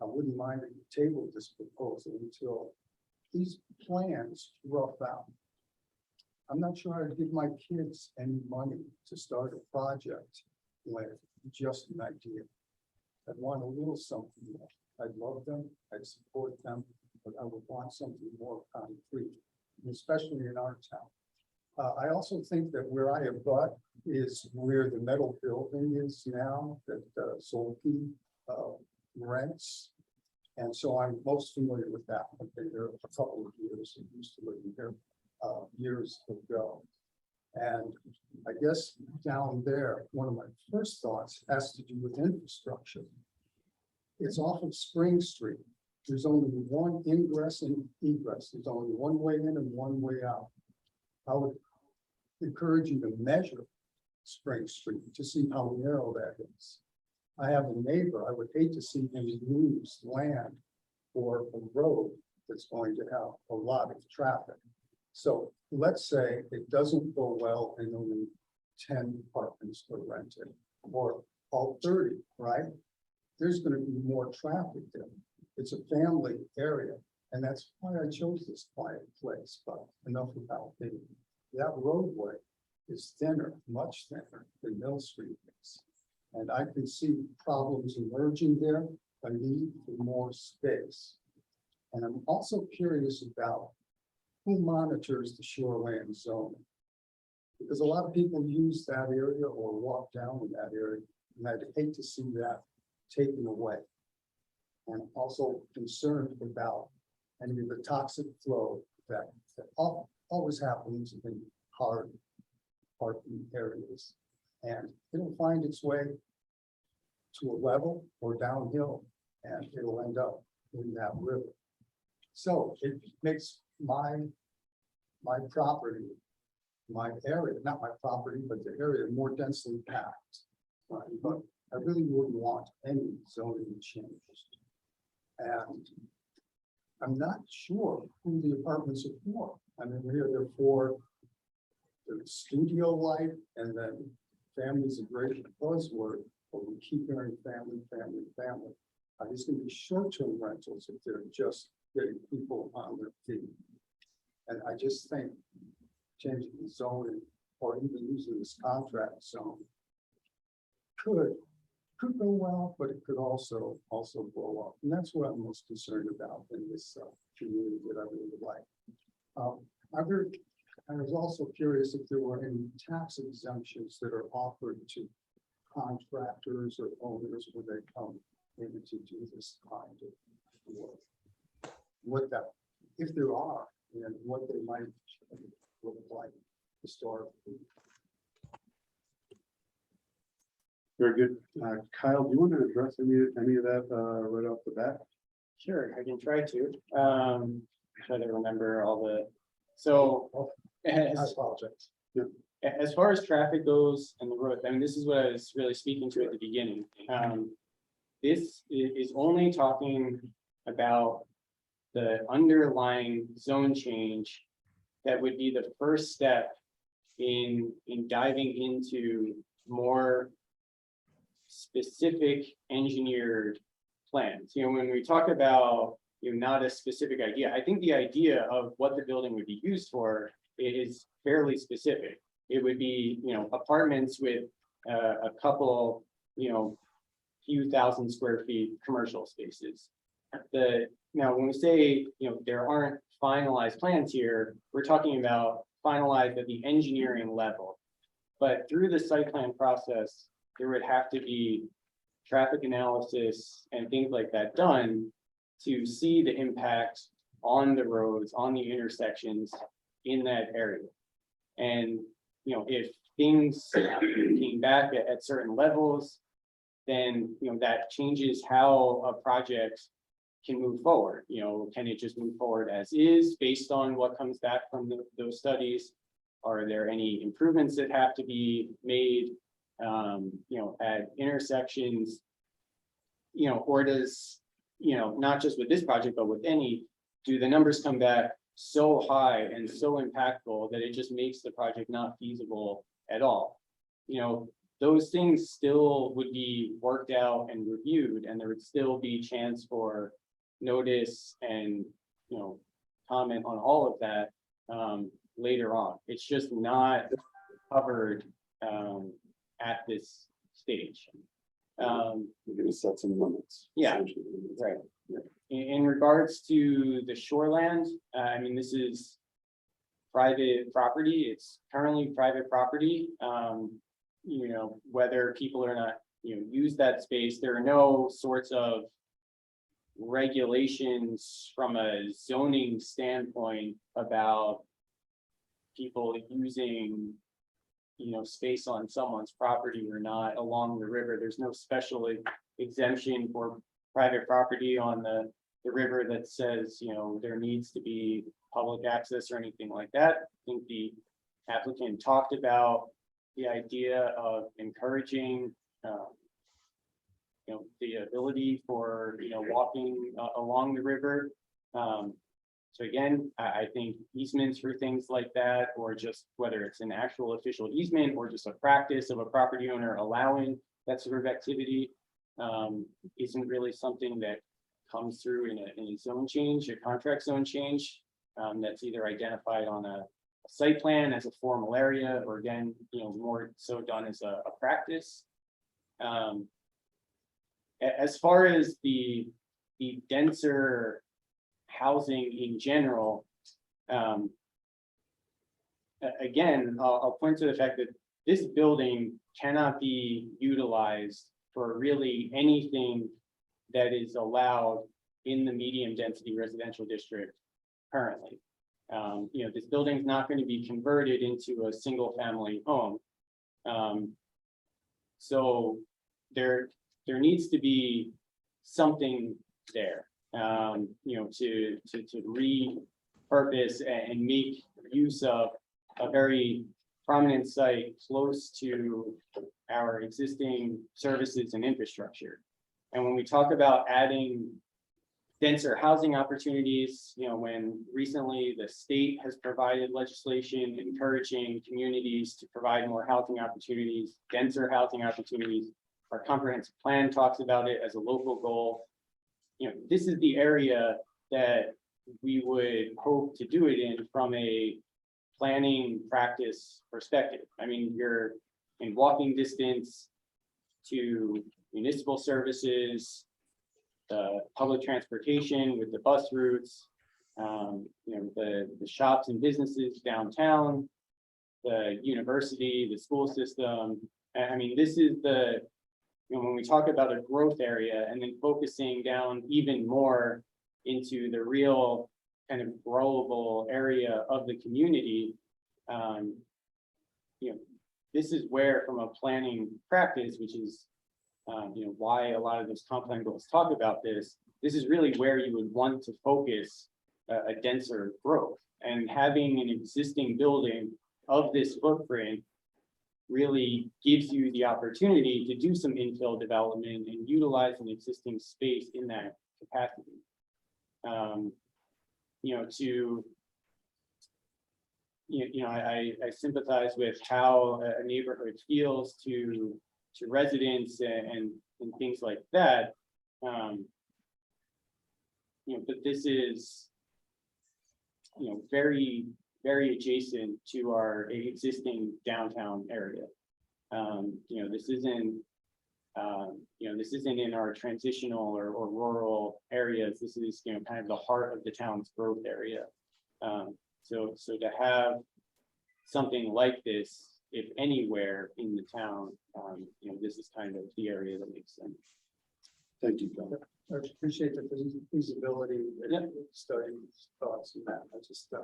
I wouldn't mind if you tabled this proposal until these plans rough out. I'm not sure I'd give my kids any money to start a project with just an idea. I'd want a little something more. I'd love them, I'd support them, but I would want something more concrete, especially in our town. I also think that where I abut is where the metal building is now that Solke rents. And so I'm most familiar with that. I've been there a couple of years and used to living here years ago. And I guess down there, one of my first thoughts has to do with infrastructure. It's off of Spring Street. There's only one ingress and egress. There's only one way in and one way out. I would encourage you to measure Spring Street to see how narrow that is. I have a neighbor, I would hate to see him lose land for a road that's going to have a lot of traffic. So let's say it doesn't go well and only 10 apartments are rented, or all 30, right? There's going to be more traffic there. It's a family area, and that's why I chose this quiet place, but enough about me. That roadway is thinner, much thinner than Mill Street is. And I can see problems emerging there, a need for more space. And I'm also curious about who monitors the shoreline zone. Because a lot of people use that area or walk down in that area, and I'd hate to see that taken away. And also concerned about any of the toxic flow that always happens in hard parking areas. And it'll find its way to a level or downhill, and it'll end up in that river. So it makes my property, my area, not my property, but the area more densely packed. Right? But I really wouldn't want any zoning changes. And I'm not sure who the apartments are for. I mean, they're for the studio life, and then family's a great buzzword, but we keep hearing family, family, family. These can be short-term rentals if they're just getting people on their feet. And I just think changing the zoning or even using this contract zone could go well, but it could also blow up. And that's what I'm most concerned about in this community that I really like. I was also curious if there were any tax exemptions that are offered to contractors or owners when they come in to do this kind of work. What that, if there are, and what they might look like. historic. Very good. Kyle, do you want to address any of that, right off the bat? Sure, I can try to, try to remember all the, so. I As, apologize. as far as traffic goes and the road, I mean, this is what I was really speaking to at the beginning. This is only talking about the underlying zone change that would be the first step in diving into more specific engineered plans. You know, when we talk about, you know, not a specific idea, I think the idea of what the building would be used for is fairly specific. It would be, you know, apartments with a couple, you know, few thousand square feet commercial spaces. Now, when we say, you know, there aren't finalized plans here, we're talking about finalized at the engineering level. But through the site plan process, there would have to be traffic analysis and things like that done to see the impact on the roads, on the intersections in that area. And, you know, if things came back at certain levels, then, you know, that changes how a project can move forward. You know, can it just move forward as is based on what comes back from those studies? Are there any improvements that have to be made, you know, at intersections? You know, or does, you know, not just with this project, but with any, do the numbers come back so high and so impactful that it just makes the project not feasible at all? You know, those things still would be worked out and reviewed, and there would still be chance for notice and, you know, comment on all of that later on. It's just not covered at this stage. We're gonna set some limits. Yeah. essentially. Right. In regards to the shoreland, I mean, this is private property. It's currently private property. You know, whether people or not, you know, use that space, there are no sorts of regulations from a zoning standpoint about people using, you know, space on someone's property or not along the river. There's no special exemption for private property on the river that says, you know, there needs to be public access or anything like that. I think the applicant talked about the idea of encouraging, you know, the ability for, you know, walking along the river. So again, I think easements for things like that, or just whether it's an actual official easement or just a practice of a property owner allowing that sort of activity, isn't really something that comes through in a zone change, a contract zone change, that's either identified on a site plan as a formal area, or again, you know, more so done as a practice. As far as the denser housing in general, again, I'll point to the fact that this building cannot be utilized for really anything that is allowed in the medium density residential district currently. You know, this building is not going to be converted into a single family home. So there needs to be something there, you know, to repurpose and make use of a very prominent site close to our existing services and infrastructure. And when we talk about adding denser housing opportunities, you know, when recently the state has provided legislation encouraging communities to provide more housing opportunities, denser housing opportunities, our comprehensive plan talks about it as a local goal. You know, this is the area that we would hope to do it in from a planning practice perspective. I mean, you're in walking distance to municipal services, public transportation with the bus routes, you know, the shops and businesses downtown, the university, the school system. I mean, this is the, you know, when we talk about a growth area and then focusing down even more into the real kind of growable area of the community, this is where, from a planning practice, which is, why a lot of those comp plan goals talk about this. This is really where you would want to focus a denser growth, and having an existing building of this footprint really gives you the opportunity to do some infill development and utilize an existing space in that capacity. I sympathize with how a neighborhood feels to residents and things like that. But this is, very, very adjacent to our existing downtown area. This isn't, this isn't in our transitional or rural areas. This is, kind of the heart of the town's growth area. So to have something like this, if anywhere in the town, this is kind of the area that makes sense. Thank you, John. I appreciate the feasibility, Yeah. studies, thoughts and that. I just, I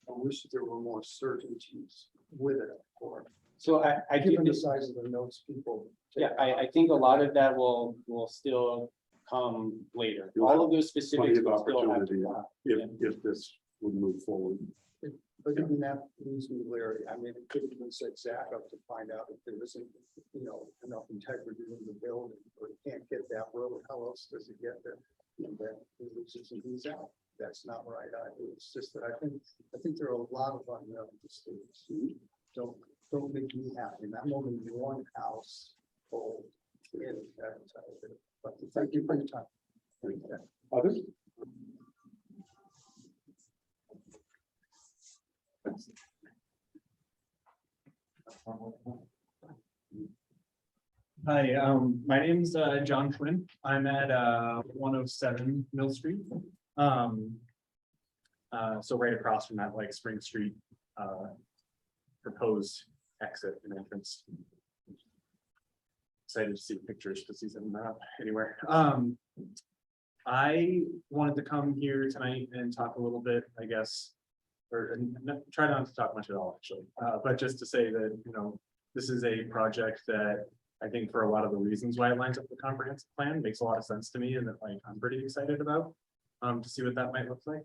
wish there were more certainties with it, or So I give given the this, size of the notes people. yeah, I think a lot of that will still come later. All of those specifics Plenty of will still have opportunity to come. if this would move forward. But even that leaves me leery. I mean, it could even set Zach up to find out if there isn't, enough integrity in the building, or you can't get that road. How else does it get there? And then he loses and he's out. That's not right. It's just that I think there are a lot of unknowns. Don't make me happy. I'm only one house old. But thank you for your time. Others? Hi, my name's John Flynn. I'm at 107 Mill Street. So right across from that, like Spring Street proposed exit and entrance. Excited to see pictures to see them anywhere. I wanted to come here tonight and talk a little bit, I guess, or try not to talk much at all, actually, but just to say that, this is a project that I think for a lot of the reasons why it lines up the comprehensive plan makes a lot of sense to me, and that like I'm pretty excited about to see what that might look like.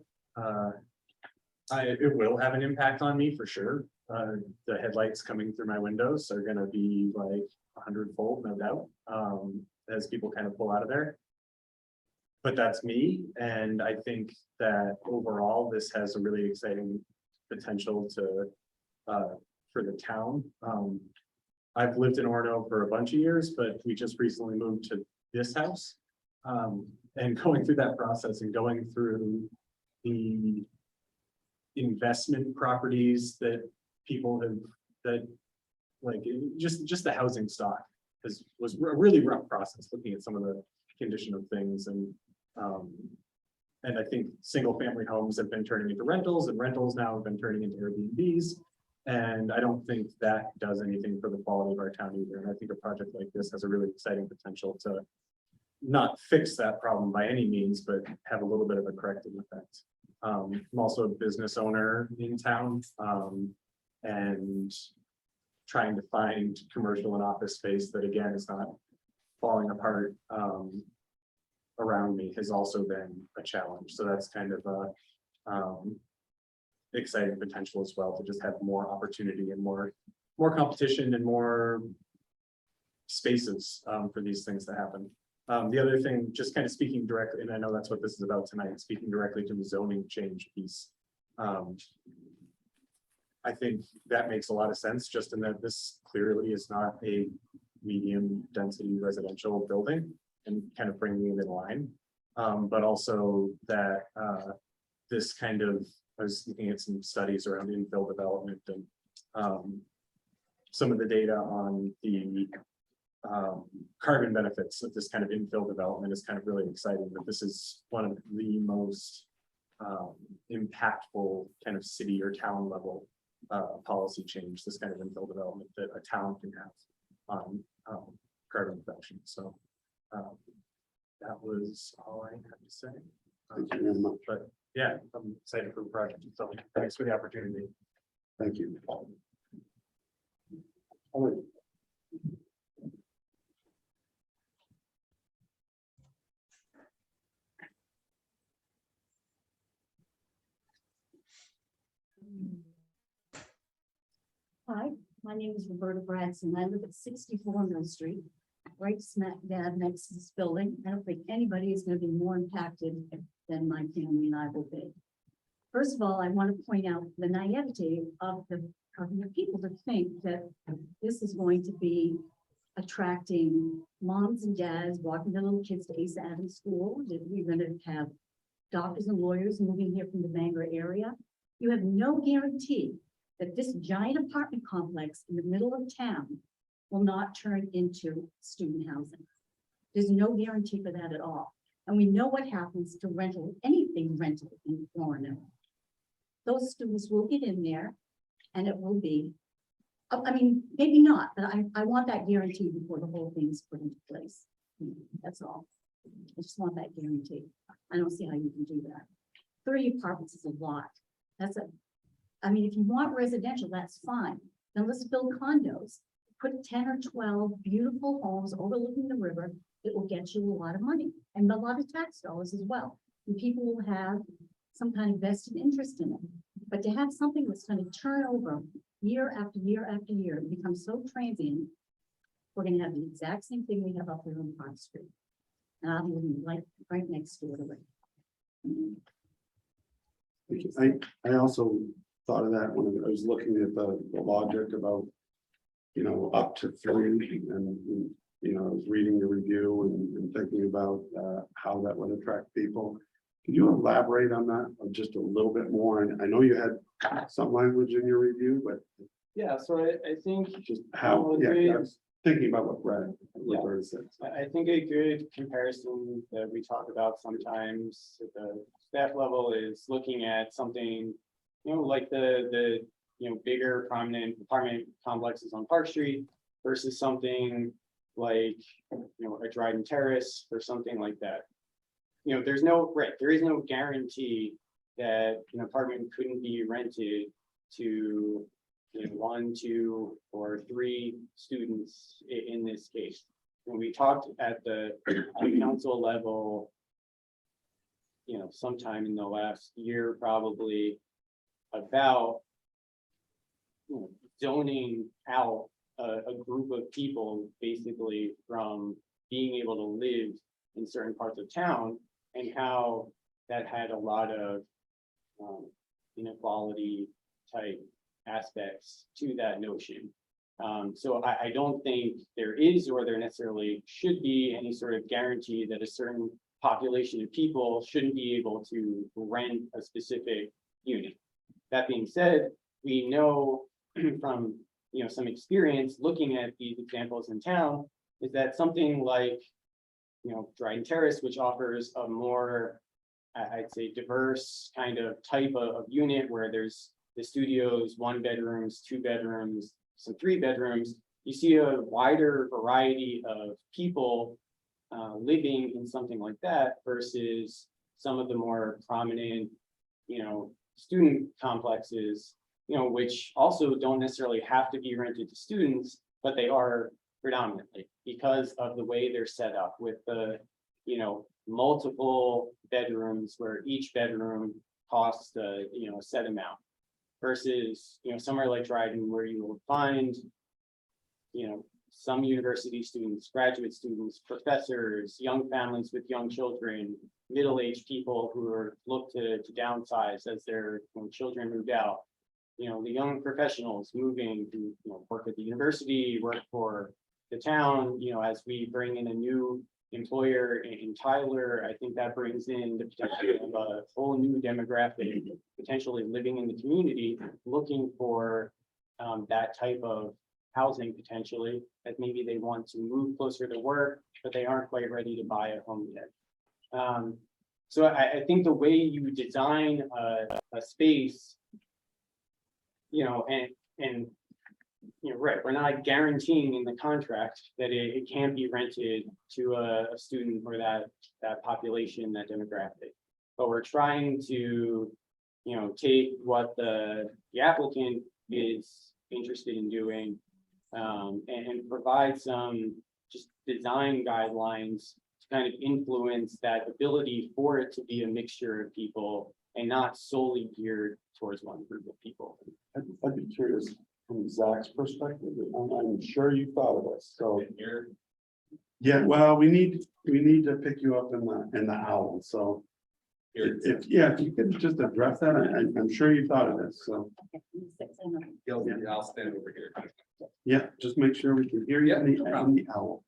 It will have an impact on me for sure. The headlights coming through my windows are going to be like 100-fold, no doubt, as people kind of pull out of there. But that's me, and I think that overall this has a really exciting potential to for the town. I've lived in Orono for a bunch of years, but we just recently moved to this house. And going through that process and going through the investment properties that people have, that like just the housing stock was a really rough process, looking at some of the condition of things, and I think single family homes have been turning into rentals, and rentals now have been turning into Airbnbs. And I don't think that does anything for the quality of our town either. And I think a project like this has a really exciting potential to not fix that problem by any means, but have a little bit of a corrective effect. I'm also a business owner in town, and trying to find commercial and office space that again is not falling apart around me has also been a challenge. So that's kind of a exciting potential as well, to just have more opportunity and more competition and more spaces for these things to happen. The other thing, just kind of speaking directly, and I know that's what this is about tonight, speaking directly to the zoning change piece. I think that makes a lot of sense, just in that this clearly is not a medium density residential building, and kind of bringing it in line. But also that this kind of, I was looking at some studies around infill development, and some of the data on the carbon benefits of this kind of infill development is kind of really exciting. But this is one of the most impactful kind of city or town level policy change, this kind of infill development that a town can have on carbon reduction. So that was all I had to say. Thank you very much. But yeah, I'm excited for the project. So thanks for the opportunity. Thank you. Hi, my name is Roberta Bradson. I live at 64 Mill Street, right smack dab next to this building. I don't think anybody is going to be more impacted than my family and I will be. First of all, I want to point out the naivety of the people to think that this is going to be attracting moms and dads walking their little kids to Ace Adams School, that we're going to have doctors and lawyers moving here from the Bangor area. You have no guarantee that this giant apartment complex in the middle of town will not turn into student housing. There's no guarantee for that at all. And we know what happens to rental, anything rental in Orono. Those students will get in there and it will be, I mean, maybe not, but I want that guarantee before the whole thing's put into place. That's all. I just want that guarantee. I don't see how you can do that. 30 apartments is a lot. That's a, I mean, if you want residential, that's fine. Then let's build condos. Put 10 or 12 beautiful homes overlooking the river. It will get you a lot of money and a lot of tax dollars as well. And people will have some kind of vested interest in it. But to have something that's going to turn over year after year after year and become so transient, we're going to have the exact same thing we have up there on Park Street. And I'll be living right next door to it. I also thought of that when I was looking at the logic about, you know, up to 3 and, you know, I was reading the review and thinking about how that would attract people. Could you elaborate on that just a little bit more? And I know you had some language in your review, but Yeah, so I think just how, yeah, I was thinking about what Yeah. Brad said. I think a good comparison that we talk about sometimes at the staff level is looking at something, you know, like the bigger prominent apartment complexes on Park Street versus something like, a Dryden Terrace or something like that. There is no guarantee that an apartment couldn't be rented to 1, 2, or 3 students in this case. When we talked at the council level, sometime in the last year, probably about zoning out a group of people basically from being able to live in certain parts of town, and how that had a lot of inequality type aspects to that notion. So I don't think there is, or there necessarily should be, any sort of guarantee that a certain population of people shouldn't be able to rent a specific unit. That being said, we know from some experience looking at these examples in town, is that something like Dryden Terrace, which offers a more, I'd say, diverse kind of type of unit where there's the studios, 1 bedrooms, 2 bedrooms, some 3 bedrooms, you see a wider variety of people living in something like that versus some of the more prominent, student complexes, which also don't necessarily have to be rented to students, but they are predominantly because of the way they're set up with the, multiple bedrooms where each bedroom costs a set amount versus, somewhere like Dryden where you will find, some university students, graduate students, professors, young families with young children, middle-aged people who are look to downsize as their children moved out. The young professionals moving to work at the university, work for the town, as we bring in a new employer in Tyler, I think that brings in the potential of a whole new demographic, potentially living in the community, looking for that type of housing potentially, that maybe they want to move closer to work, but they aren't quite ready to buy a home yet. So I think the way you design a space, right, we're not guaranteeing in the contract that it can't be rented to a student or that population, that demographic. But we're trying to, take what the applicant is interested in doing and provide some just design guidelines to kind of influence that ability for it to be a mixture of people and not solely geared towards one group of people. I'd be curious from Zach's perspective, I'm sure you thought of this, so. Yeah, well, we need to pick you up in the owl, so. If you could just address that, I'm sure you thought of this, so, I'll stand over here. yeah, just make sure we can hear you in no problem. the owl.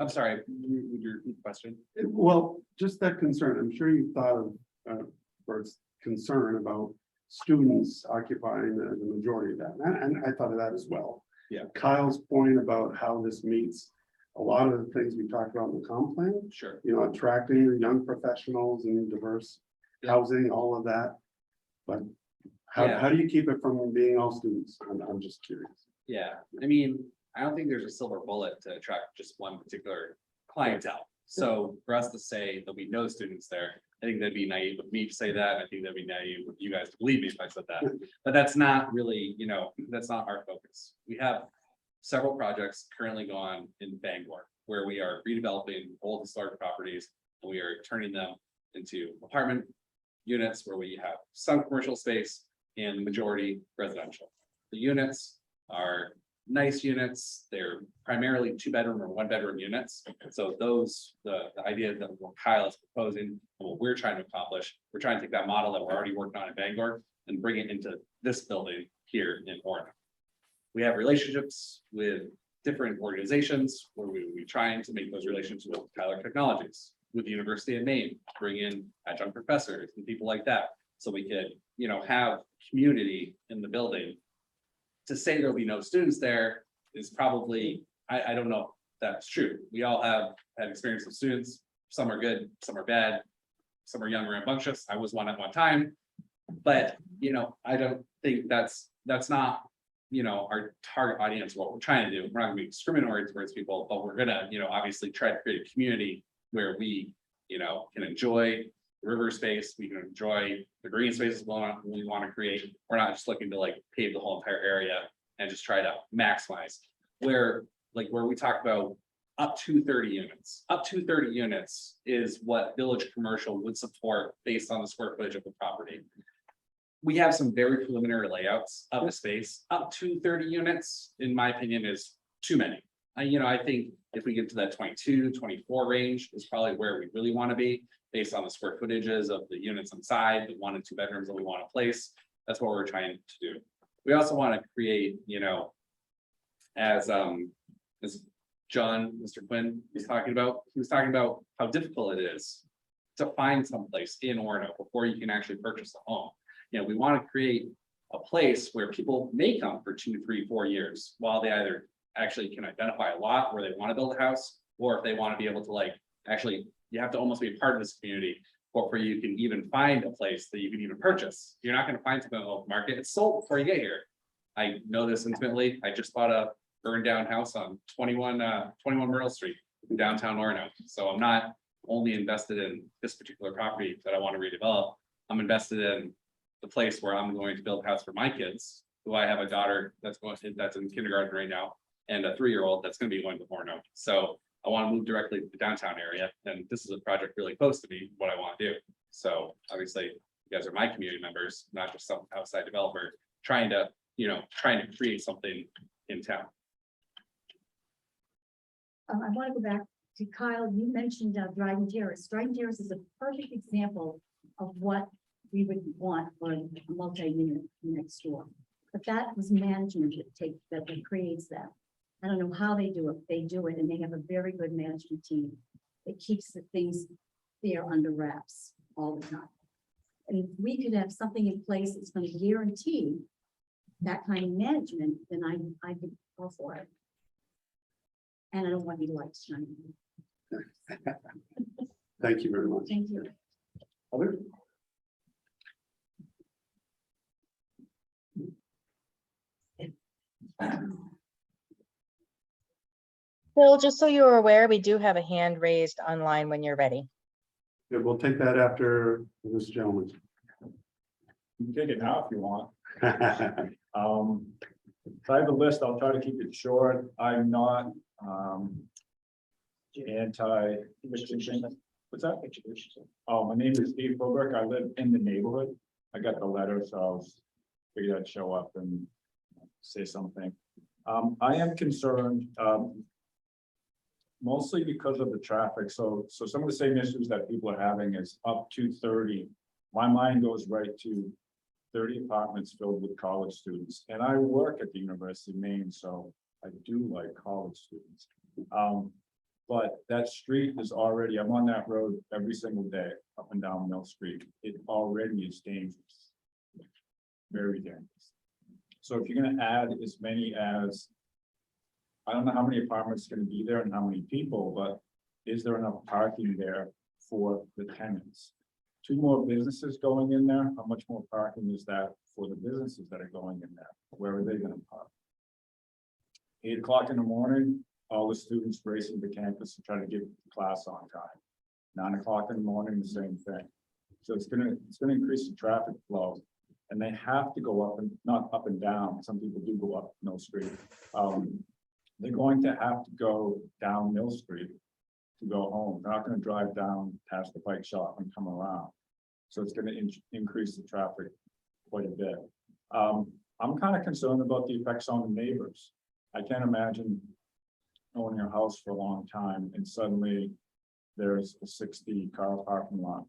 I'm sorry, your question. Well, just that concern, I'm sure you thought of, or it's concern about students occupying the majority of that, and I thought of that as well. Yeah. Kyle's point about how this meets a lot of the things we talked about in the comp plan, Sure. you know, attracting young professionals and diverse housing, all of that. But Yeah. how do you keep it from being all students? I'm just curious. Yeah, I mean, I don't think there's a silver bullet to attract just one particular clientele. So for us to say there'll be no students there, I think that'd be naive of me to say that. I think that'd be naive of you guys to believe me if I said that. But that's not really, that's not our focus. We have several projects currently going on in Bangor where we are redeveloping old historic properties and we are turning them into apartment units where we have some commercial space and the majority residential. The units are nice units. They're primarily 2-bedroom or 1-bedroom units. So those, the idea that what Kyle is proposing and what we're trying to accomplish, we're trying to take that model that we're already working on in Bangor and bring it into this building here in Orono. We have relationships with different organizations where we will be trying to make those relationships with Tyler Technologies, with the University of Maine, bring in adjunct professors and people like that. So we could, have community in the building. To say there'll be no students there is probably, I don't know if that's true. We all have had experience with students. Some are good, some are bad, some are young and rambunctious. I was one at one time. But, I don't think that's not, our target audience, what we're trying to do. We're not gonna be discriminatory towards people, but we're gonna, obviously try to create a community where we, can enjoy the river space, we can enjoy the green spaces we want to create. We're not just looking to like pave the whole entire area and just try to maximize. Where we talk about up to 30 units. Up to 30 units is what Village Commercial would support based on the square footage of the property. We have some very preliminary layouts of the space. Up to 30 units, in my opinion, is too many. I think if we get to that 22, 24 range is probably where we really want to be based on the square footages of the units inside, the 1 and 2 bedrooms that we want to place. That's what we're trying to do. We also want to create, as John, Mr. Quinn was talking about, he was talking about how difficult it is to find someplace in Orono before you can actually purchase a home. We want to create a place where people may come for 2, 3, 4 years while they either actually can identify a lot where they want to build a house, or if they want to be able to actually, you have to almost be a part of this community before you can even find a place that you can even purchase. You're not going to find something in the local market. It's sold before you get here. I know this intimately. I just bought a burned down house on 21 Myrtle Street in downtown Orono. So I'm not only invested in this particular property that I want to redevelop. I'm invested in the place where I'm going to build a house for my kids, who I have a daughter that's in kindergarten right now, and a 3-year-old that's going to be going to Orono. So I want to move directly to the downtown area, and this is a project really close to me, what I want to do. So obviously, you guys are my community members, not just some outside developer trying to create something in town. I want to go back to Kyle. You mentioned Dryden Terrace. Dryden Terrace is a perfect example of what we would want for a multi-unit next door. But that was management that creates that. I don't know how they do it. They do it, and they have a very good management team. It keeps the things there under wraps all the time. And if we could have something in place that's going to guarantee that kind of management, then I could go for it. And I don't want any lights shining. Thank you very much. Thank you. Other? Bill, just so you're aware, we do have a hand raised online when you're ready. Good, we'll take that after this gentleman. You can take it now if you want. So I have a list, I'll try to keep it short. I'm not, anti. What's that? Oh, my name is Steve Philbrook. I live in the neighborhood. I got the letter, so I was figured I'd show up and say something. I am concerned, mostly because of the traffic. So some of the same issues that people are having is up to 30. My mind goes right to 30 apartments filled with college students. And I work at the University of Maine, so I do like college students. But that street is already, I'm on that road every single day, up and down Mill Street. It already is dangerous. Very dangerous. So if you're gonna add as many as, I don't know how many apartments are gonna be there and how many people, but is there enough parking there for the tenants? 2 more businesses going in there, how much more parking is that for the businesses that are going in there? Where are they gonna park? 8 o'clock in the morning, all the students racing to campus to try to get to class on time. 9 o'clock in the morning, the same thing. So it's gonna increase the traffic flow. And they have to go up and, not up and down, some people do go up Mill Street. They're going to have to go down Mill Street to go home. They're not gonna drive down past the bike shop and come around. So it's gonna increase the traffic quite a bit. I'm kind of concerned about the effects on the neighbors. I can't imagine owning a house for a long time and suddenly there's a 60-car parking lot.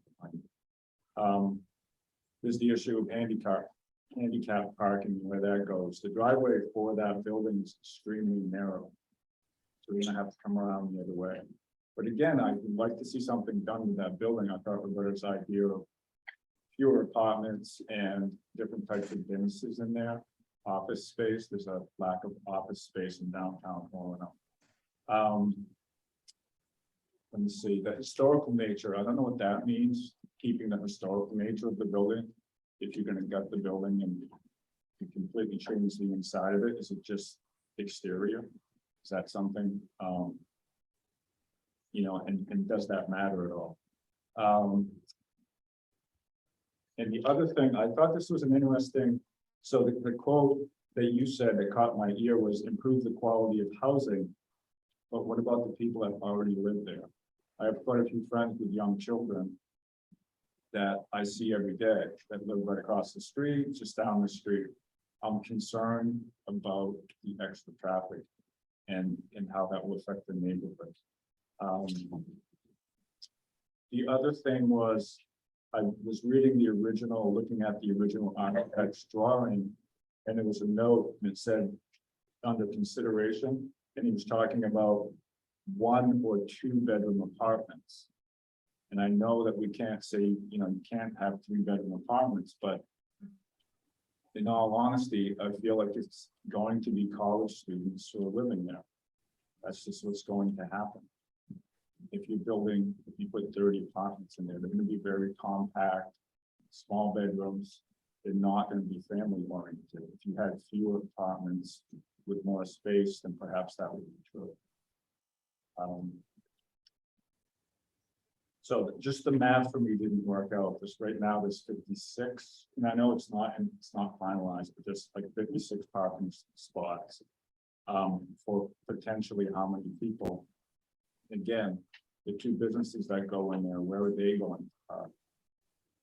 There's the issue of handicap parking, where that goes. The driveway for that building is extremely narrow. So we're gonna have to come around the other way. But again, I would like to see something done with that building. I thought Roberta's idea of fewer apartments and different types of businesses in there. Office space, there's a lack of office space in downtown Orono. Let me see, the historical nature, I don't know what that means, keeping the historical nature of the building. If you're gonna gut the building and you completely change the inside of it, is it just exterior? Is that something, you know, and does that matter at all? And the other thing, I thought this was an interesting, so the quote that you said that caught my ear was improve the quality of housing. But what about the people that already live there? I have quite a few friends with young children that I see every day that live right across the street, just down the street. I'm concerned about the extra traffic and how that will affect the neighborhood. The other thing was, I was reading the original, looking at the original architect's drawing, and there was a note that said under consideration, and he was talking about 1 or 2 bedroom apartments. And I know that we can't say, you know, you can't have 3 bedroom apartments, but in all honesty, I feel like it's going to be college students who are living there. That's just what's going to happen. If you put 30 apartments in there, they're going to be very compact, small bedrooms. They're not going to be family oriented. If you had fewer apartments with more space, then perhaps that would be true. So just the math for me didn't work out. Just right now, there's 56, and I know it's not finalized, but just like 56 parking spots for potentially how many people. Again, the 2 businesses that go in there, where are they going to park?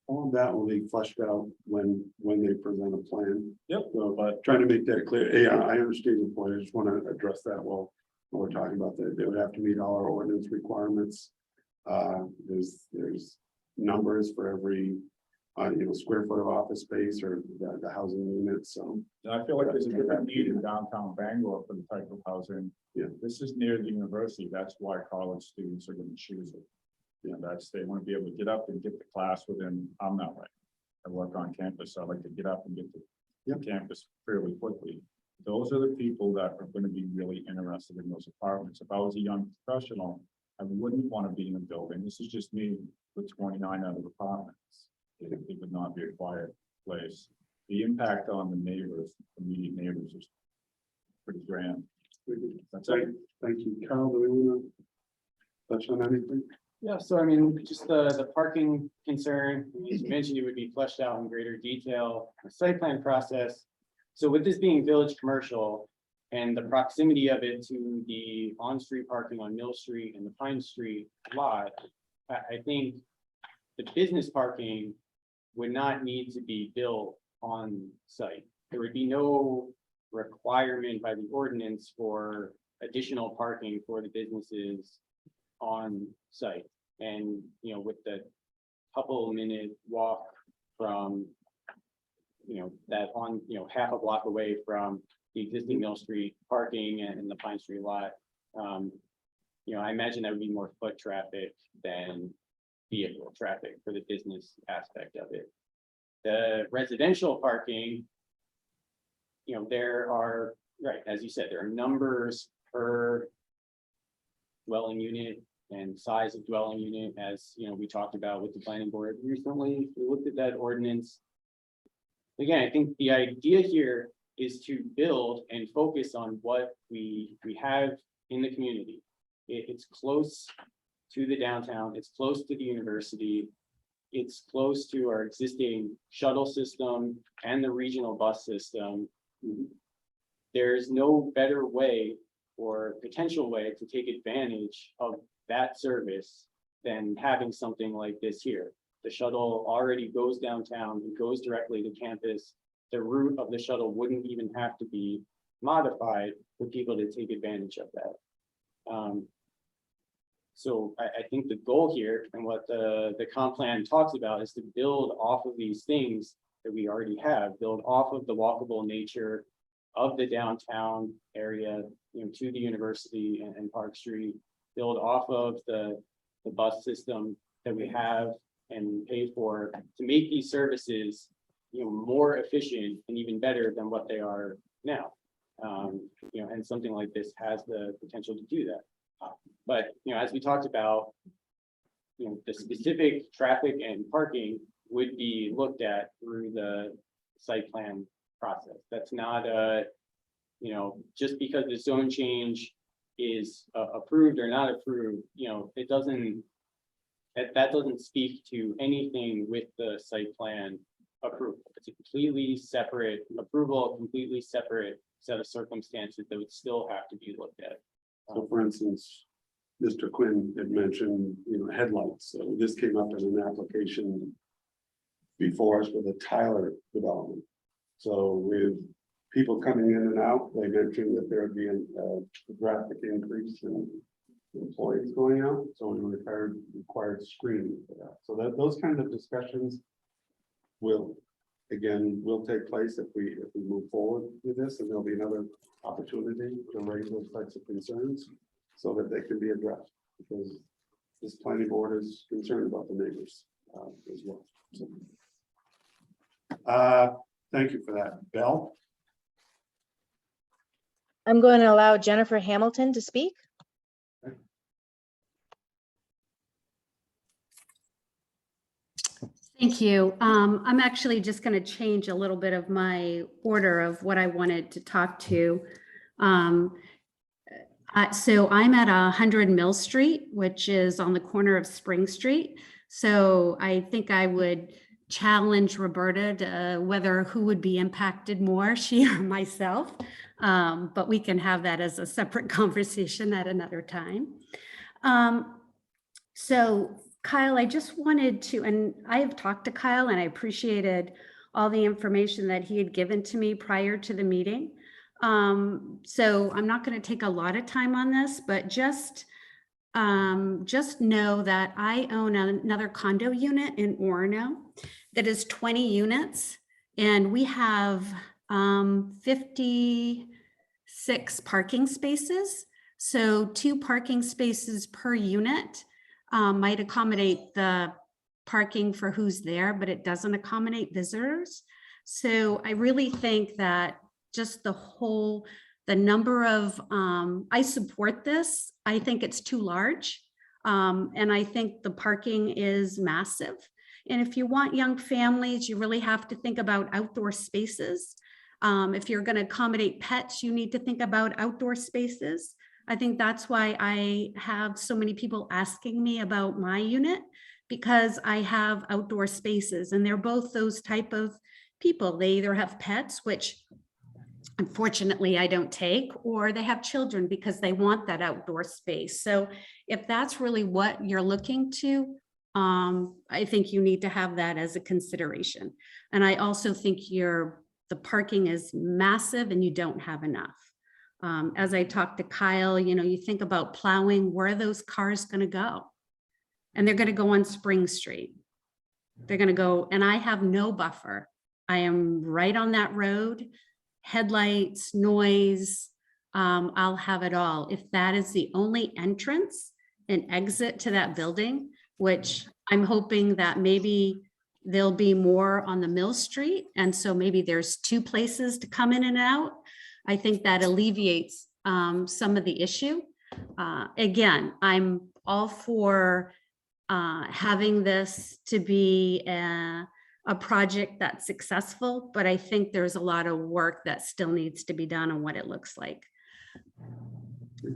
All of that will be fleshed out when they present a plan. Yep. So, but trying to make that clear, yeah, I understand your point, I just want to address that while we're talking about that, they would have to meet all our ordinance requirements. There's numbers for every, square foot of office space or the housing units, so. And I feel like there's a different need in downtown Bangor for the type of housing. Yeah. This is near the university, that's why college students are going to choose it. They want to be able to get up and get to class within, I'm not right. I work on campus, so I like to get up and get to campus fairly quickly. Those are the people that are going to be really interested in those apartments. If I was a young professional, I wouldn't want to be in a building. This is just me with 29 other apartments. It would not be a quiet place. The impact on the neighbors, immediate neighbors, is pretty grand. That's it. Thank you, Carol. Do we want to touch on anything? Yeah, so I mean, just the parking concern, as you mentioned, it would be fleshed out in greater detail, the site plan process. So with this being village commercial and the proximity of it to the on-street parking on Mill Street and the Pine Street lot, I think the business parking would not need to be built on site. There would be no requirement by the ordinance for additional parking for the businesses on site. And, you know, with the couple minute walk from, you know, that on, you know, half a block away from the existing Mill Street parking and the Pine Street lot, you know, I imagine that would be more foot traffic than vehicle traffic for the business aspect of it. The residential parking, you know, there are, right, as you said, there are numbers per dwelling unit and size of dwelling unit, as, you know, we talked about with the planning board recently. We looked at that ordinance. Again, I think the idea here is to build and focus on what we have in the community. It's close to the downtown, it's close to the university, it's close to our existing shuttle system and the regional bus system. There's no better way or potential way to take advantage of that service than having something like this here. The shuttle already goes downtown, it goes directly to campus. The route of the shuttle wouldn't even have to be modified for people to take advantage of that. So I think the goal here and what the comp plan talks about is to build off of these things that we already have, build off of the walkable nature of the downtown area, you know, to the university and Park Street, build off of the bus system that we have and pay for to make these services, you know, more efficient and even better than what they are now. You know, and something like this has the potential to do that. But, you know, as we talked about, you know, the specific traffic and parking would be looked at through the site plan process. That's not a, you know, just because the zone change is approved or not approved, you know, it doesn't, that doesn't speak to anything with the site plan approval. It's a completely separate approval, completely separate set of circumstances that would still have to be looked at. So for instance, Mr. Quinn had mentioned, you know, headlights. So this came up as an application before us with the Tyler development. So with people coming in and out, they mentioned that there would be a drastic increase in employees going out. So we required screening for that. So that those kinds of discussions will take place if we move forward with this, and there'll be another opportunity to raise those types of concerns so that they can be addressed, because this planning board is concerned about the neighbors as well. So, thank you for that. Bell? I'm going to allow Jennifer Hamilton to speak. Thank you. I'm actually just going to change a little bit of my order of what I wanted to talk to. So I'm at 100 Mill Street, which is on the corner of Spring Street. So I think I would challenge Roberta to whether who would be impacted more, she or myself. But we can have that as a separate conversation at another time. So Kyle, I just wanted to, and I have talked to Kyle and I appreciated all the information that he had given to me prior to the meeting. So I'm not going to take a lot of time on this, but just know that I own another condo unit in Orono that is 20 units, and we have 56 parking spaces. So 2 parking spaces per unit might accommodate the parking for who's there, but it doesn't accommodate visitors. So I really think that just the number of, I support this. I think it's too large. And I think the parking is massive. And if you want young families, you really have to think about outdoor spaces. If you're going to accommodate pets, you need to think about outdoor spaces. I think that's why I have so many people asking me about my unit, because I have outdoor spaces, and they're both those type of people. They either have pets, which unfortunately I don't take, or they have children because they want that outdoor space. So if that's really what you're looking to, I think you need to have that as a consideration. And I also think the parking is massive and you don't have enough. As I talked to Kyle, you think about plowing, where are those cars going to go? And they're going to go on Spring Street. They're going to go, and I have no buffer. I am right on that road. Headlights, noise, I'll have it all. If that is the only entrance and exit to that building, which I'm hoping that maybe there'll be more on the Mill Street. And so maybe there's 2 places to come in and out. I think that alleviates some of the issue. Again, I'm all for having this to be a project that's successful, but I think there's a lot of work that still needs to be done on what it looks like.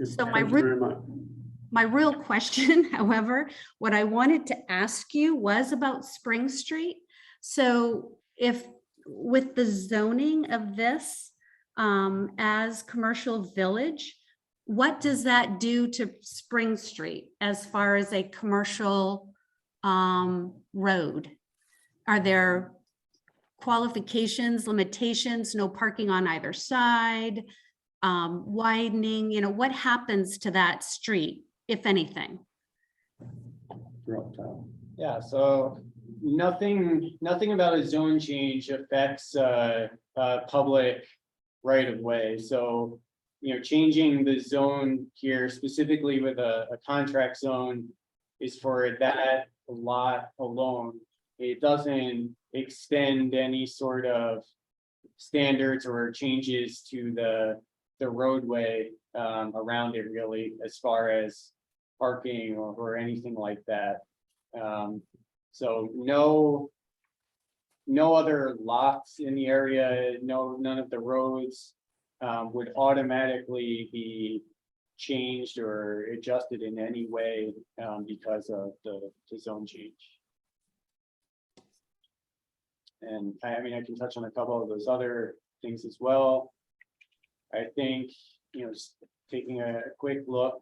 So Thank you very much. my real question, however, what I wanted to ask you was about Spring Street. So if with the zoning of this as commercial village, what does that do to Spring Street as far as a commercial road? Are there qualifications, limitations, no parking on either side, widening, what happens to that street, if anything? Yeah, so nothing about a zone change affects public right of way. So, changing the zone here specifically with a contract zone is for that lot alone. It doesn't extend any sort of standards or changes to the roadway around it really, as far as parking or anything like that. So no other lots in the area, none of the roads would automatically be changed or adjusted in any way because of the zone change. And I mean, I can touch on a couple of those other things as well. I think, just taking a quick look,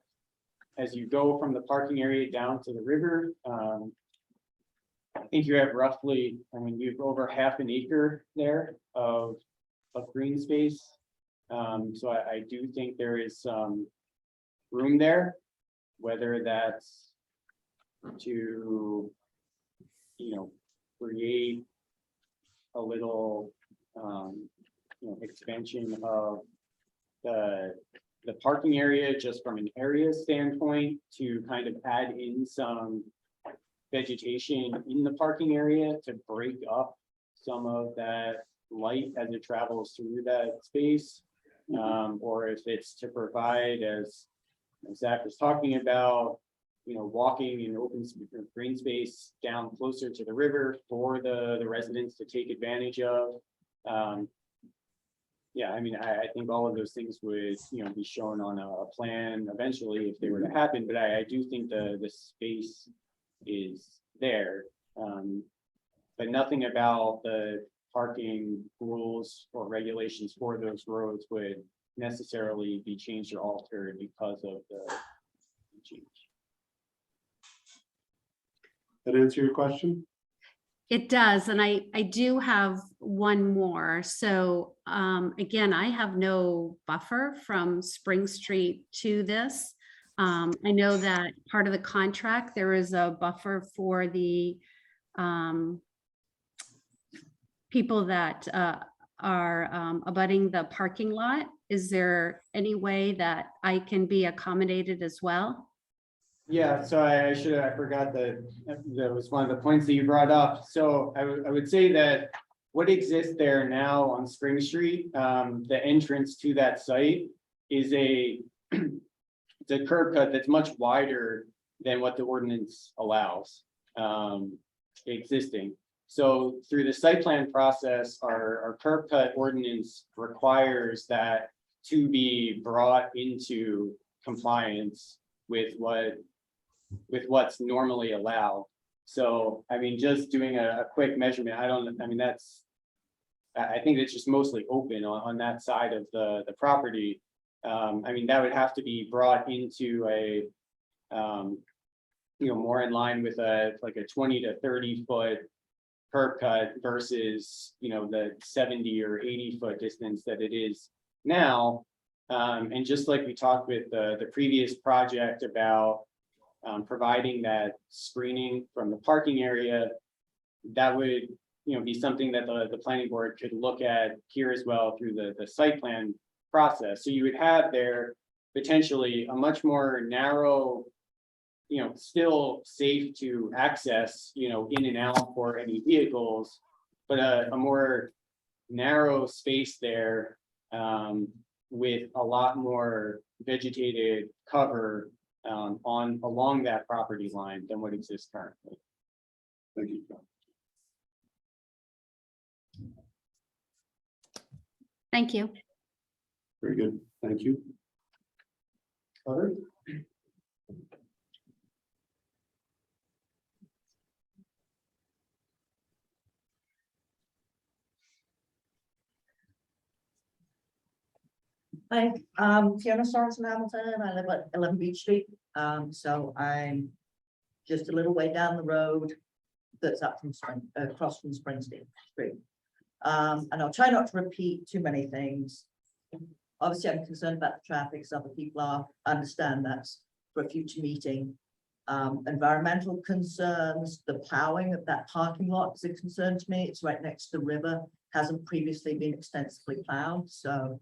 as you go from the parking area down to the river, I think you have roughly, you've over half an acre there of green space. So I do think there is some room there, whether that's to, create a little, expansion of the parking area just from an area standpoint to kind of add in some vegetation in the parking area to break up some of that light as it travels through that space. Or if it's to provide, as Zach was talking about, walking in open green space down closer to the river for the residents to take advantage of. Yeah, I think all of those things would, be shown on a plan eventually if they were to happen, but I do think the space is there. But nothing about the parking rules or regulations for those roads would necessarily be changed or altered because of the change. That answer your question? It does, and I do have one more. So again, I have no buffer from Spring Street to this. I know that part of the contract, there is a buffer for the people that are abutting the parking lot. Is there any way that I can be accommodated as well? Yeah, so I forgot that was one of the points that you brought up. So I would say that what exists there now on Spring Street, the entrance to that site is it's a curb cut that's much wider than what the ordinance allows existing. So through the site plan process, our curb cut ordinance requires that to be brought into compliance with what's normally allowed. So, just doing a quick measurement, I think it's just mostly open on that side of the property. I mean, that would have to be brought into a, more in line with like a 20 to 30 foot curb cut versus, the 70 or 80 foot distance that it is now. And just like we talked with the previous project about providing that screening from the parking area, that would, be something that the planning board could look at here as well through the site plan process. So you would have there potentially a much more narrow, still safe to access, in and out for any vehicles, but a more narrow space there with a lot more vegetated cover along that property line than what exists currently. Thank you. Thank you. Very good. Thank you. Other? Hi, Fiona Sorensen Hamilton. I live at 11 Beach Street. So I'm just a little way down the road that's up from across from Springsteen Street. And I'll try not to repeat too many things. Obviously, I'm concerned about the traffic, so other people are. I understand that's for a future meeting. Environmental concerns, the plowing of that parking lot is a concern to me. It's right next to the river, hasn't previously been extensively plowed, so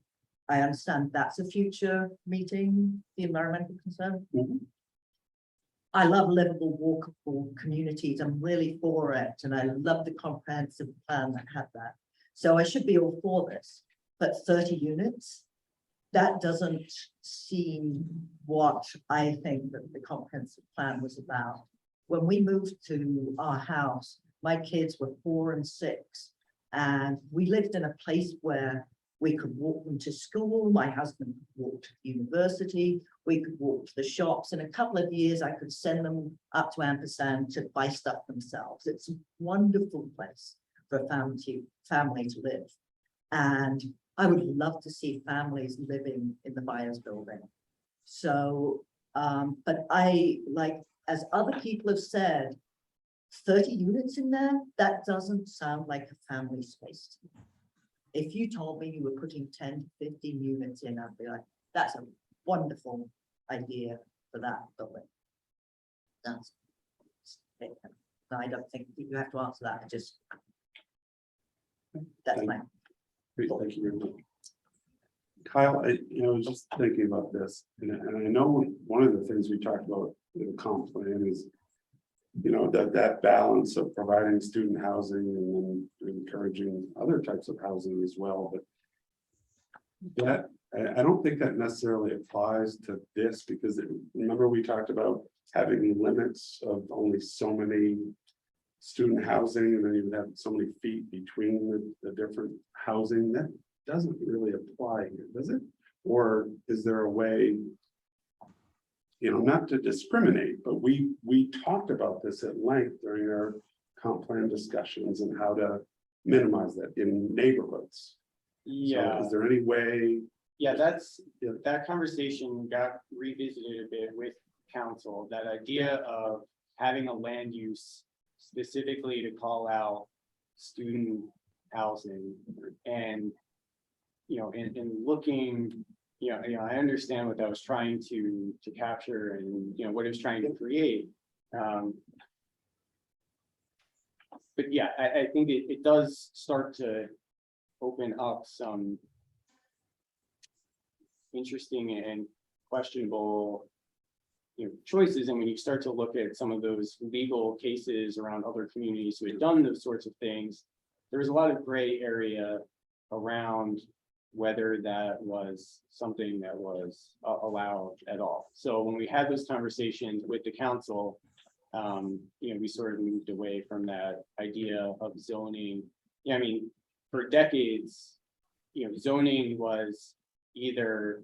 I understand that's a future meeting, the environmental concern. I love livable, walkable communities. I'm really for it, and I love the comprehensive plan that had that. So I should be all for this, but 30 units, that doesn't seem what I think that the comprehensive plan was about. When we moved to our house, my kids were 4 and 6, and we lived in a place where we could walk them to school. My husband could walk to university. We could walk to the shops. In a couple of years, I could send them up to Ampersand to buy stuff themselves. It's a wonderful place for a family to live. And I would love to see families living in the buyer's building. So, but I, like, as other people have said, 30 units in there, that doesn't sound like a family space to me. If you told me you were putting 10 to 15 units in, I'd be like, that's a wonderful idea for that building. That's, I don't think you have to answer that. That's my. Great, thank you very much. Kyle, I was just thinking about this, and I know one of the things we talked about in the comp plan is, that balance of providing student housing and then encouraging other types of housing as well, but that, I don't think that necessarily applies to this, because remember we talked about having limits of only so many student housing, and then you would have so many feet between the different housing. That doesn't really apply here, does it? Or is there a way, not to discriminate, but we talked about this at length during our comp plan discussions and how to minimize that in neighborhoods. Yeah. So is there any way? Yeah, that conversation got revisited a bit with council, that idea of having a land use specifically to call out student housing and, in looking, I understand what that was trying to capture and, what it was trying to create. But yeah, I think it does start to open up some interesting and questionable choices. And when you start to look at some of those legal cases around other communities who had done those sorts of things, there was a lot of gray area around whether that was something that was allowed at all. So when we had those conversations with the council, we sort of moved away from that idea of zoning. I mean, for decades, zoning was either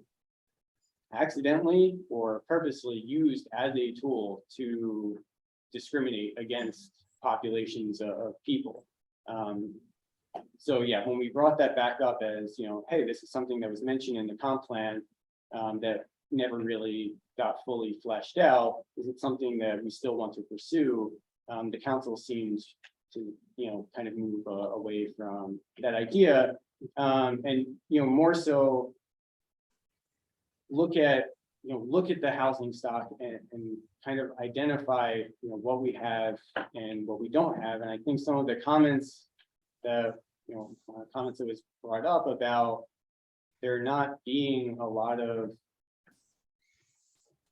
accidentally or purposely used as a tool to discriminate against populations of people. So yeah, when we brought that back up as, hey, this is something that was mentioned in the comp plan, that never really got fully fleshed out, is it something that we still want to pursue? The council seems to, kind of move away from that idea. And, more so look at the housing stock and kind of identify, what we have and what we don't have. And I think some of the comments that, comments that was brought up about there not being a lot of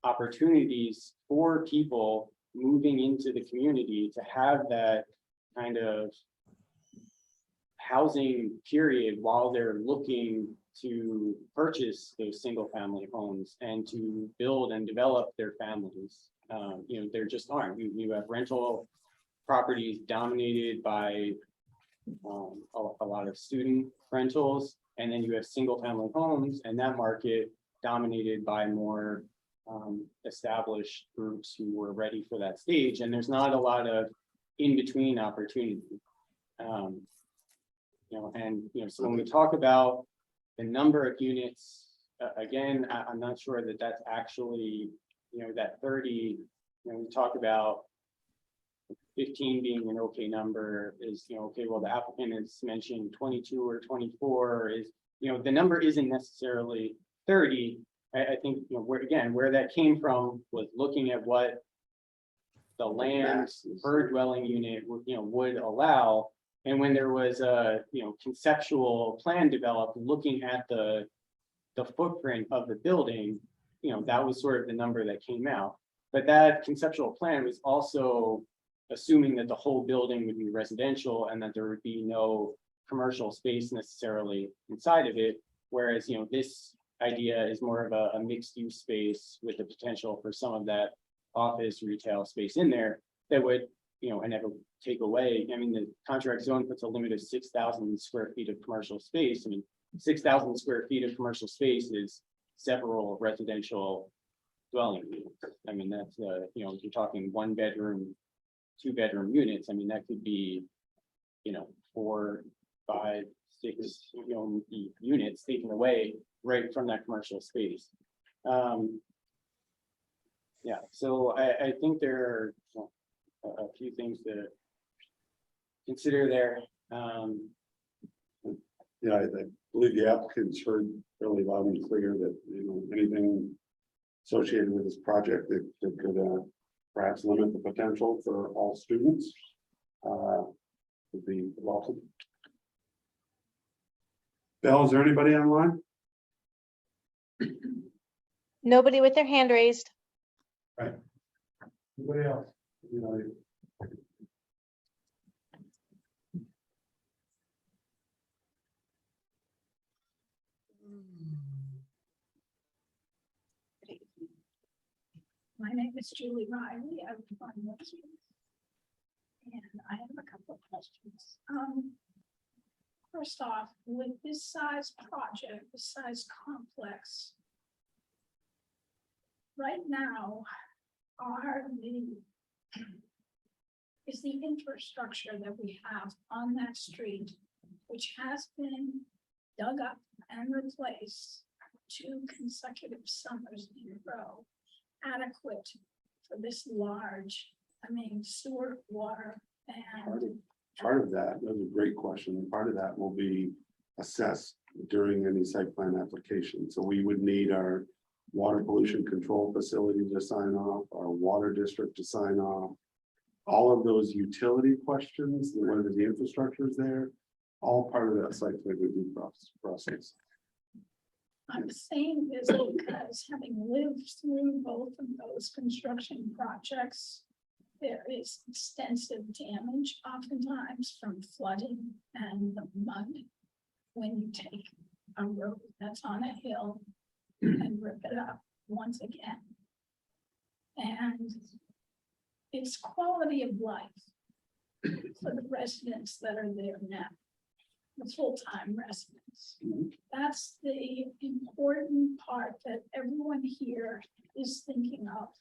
opportunities for people moving into the community to have that kind of housing period while they're looking to purchase those single family homes and to build and develop their families. There just aren't. You have rental properties dominated by a lot of student rentals, and then you have single family homes, and that market dominated by more established groups who were ready for that stage. And there's not a lot of in-between opportunity. So when we talk about the number of units, again, I'm not sure that that's actually, that 30, we talk about 15 being an okay number is, okay, well, the applicant has mentioned 22 or 24 is, the number isn't necessarily 30. I think, where that came from was looking at what the land per dwelling unit would allow. And when there was a, conceptual plan developed, looking at the footprint of the building, that was sort of the number that came out. But that conceptual plan was also assuming that the whole building would be residential and that there would be no commercial space necessarily inside of it. Whereas, this idea is more of a mixed use space with the potential for some of that office retail space in there that would, and that would take away. I mean, the contract zone puts a limit of 6,000 square feet of commercial space. I mean, 6,000 square feet of commercial space is several residential dwelling units. I mean, that's, you're talking 1 bedroom, 2 bedroom units. I mean, that could be, 4, 5, 6, units taken away right from that commercial space. Yeah, so I think there are a few things to consider there. Yeah, I believe the applicants heard really loud and clear that, anything associated with this project that could perhaps limit the potential for all students would be welcome. Bill, is there anybody online? Nobody with their hand raised. Anybody else? My name is Julie Riley. I'm from Western. And I have a couple of questions. First off, with this size project, this size complex, right now, is the infrastructure that we have on that street, which has been dug up and replaced 2 consecutive summers in a row, adequate for this large, sewer, water, and Part of that's a great question. Part of that will be assessed during any site plan application. So we would need our water pollution control facility to sign off, our water district to sign off. All of those utility questions, whether the infrastructure is there, all part of that site plan review process. I'm saying this because having lived through both of those construction projects, there is extensive damage oftentimes from flooding and the mud when you take a road that's on a hill and rip it up once again. And it's quality of life for the residents that are there now, the full-time residents. That's the important part that everyone here is thinking of.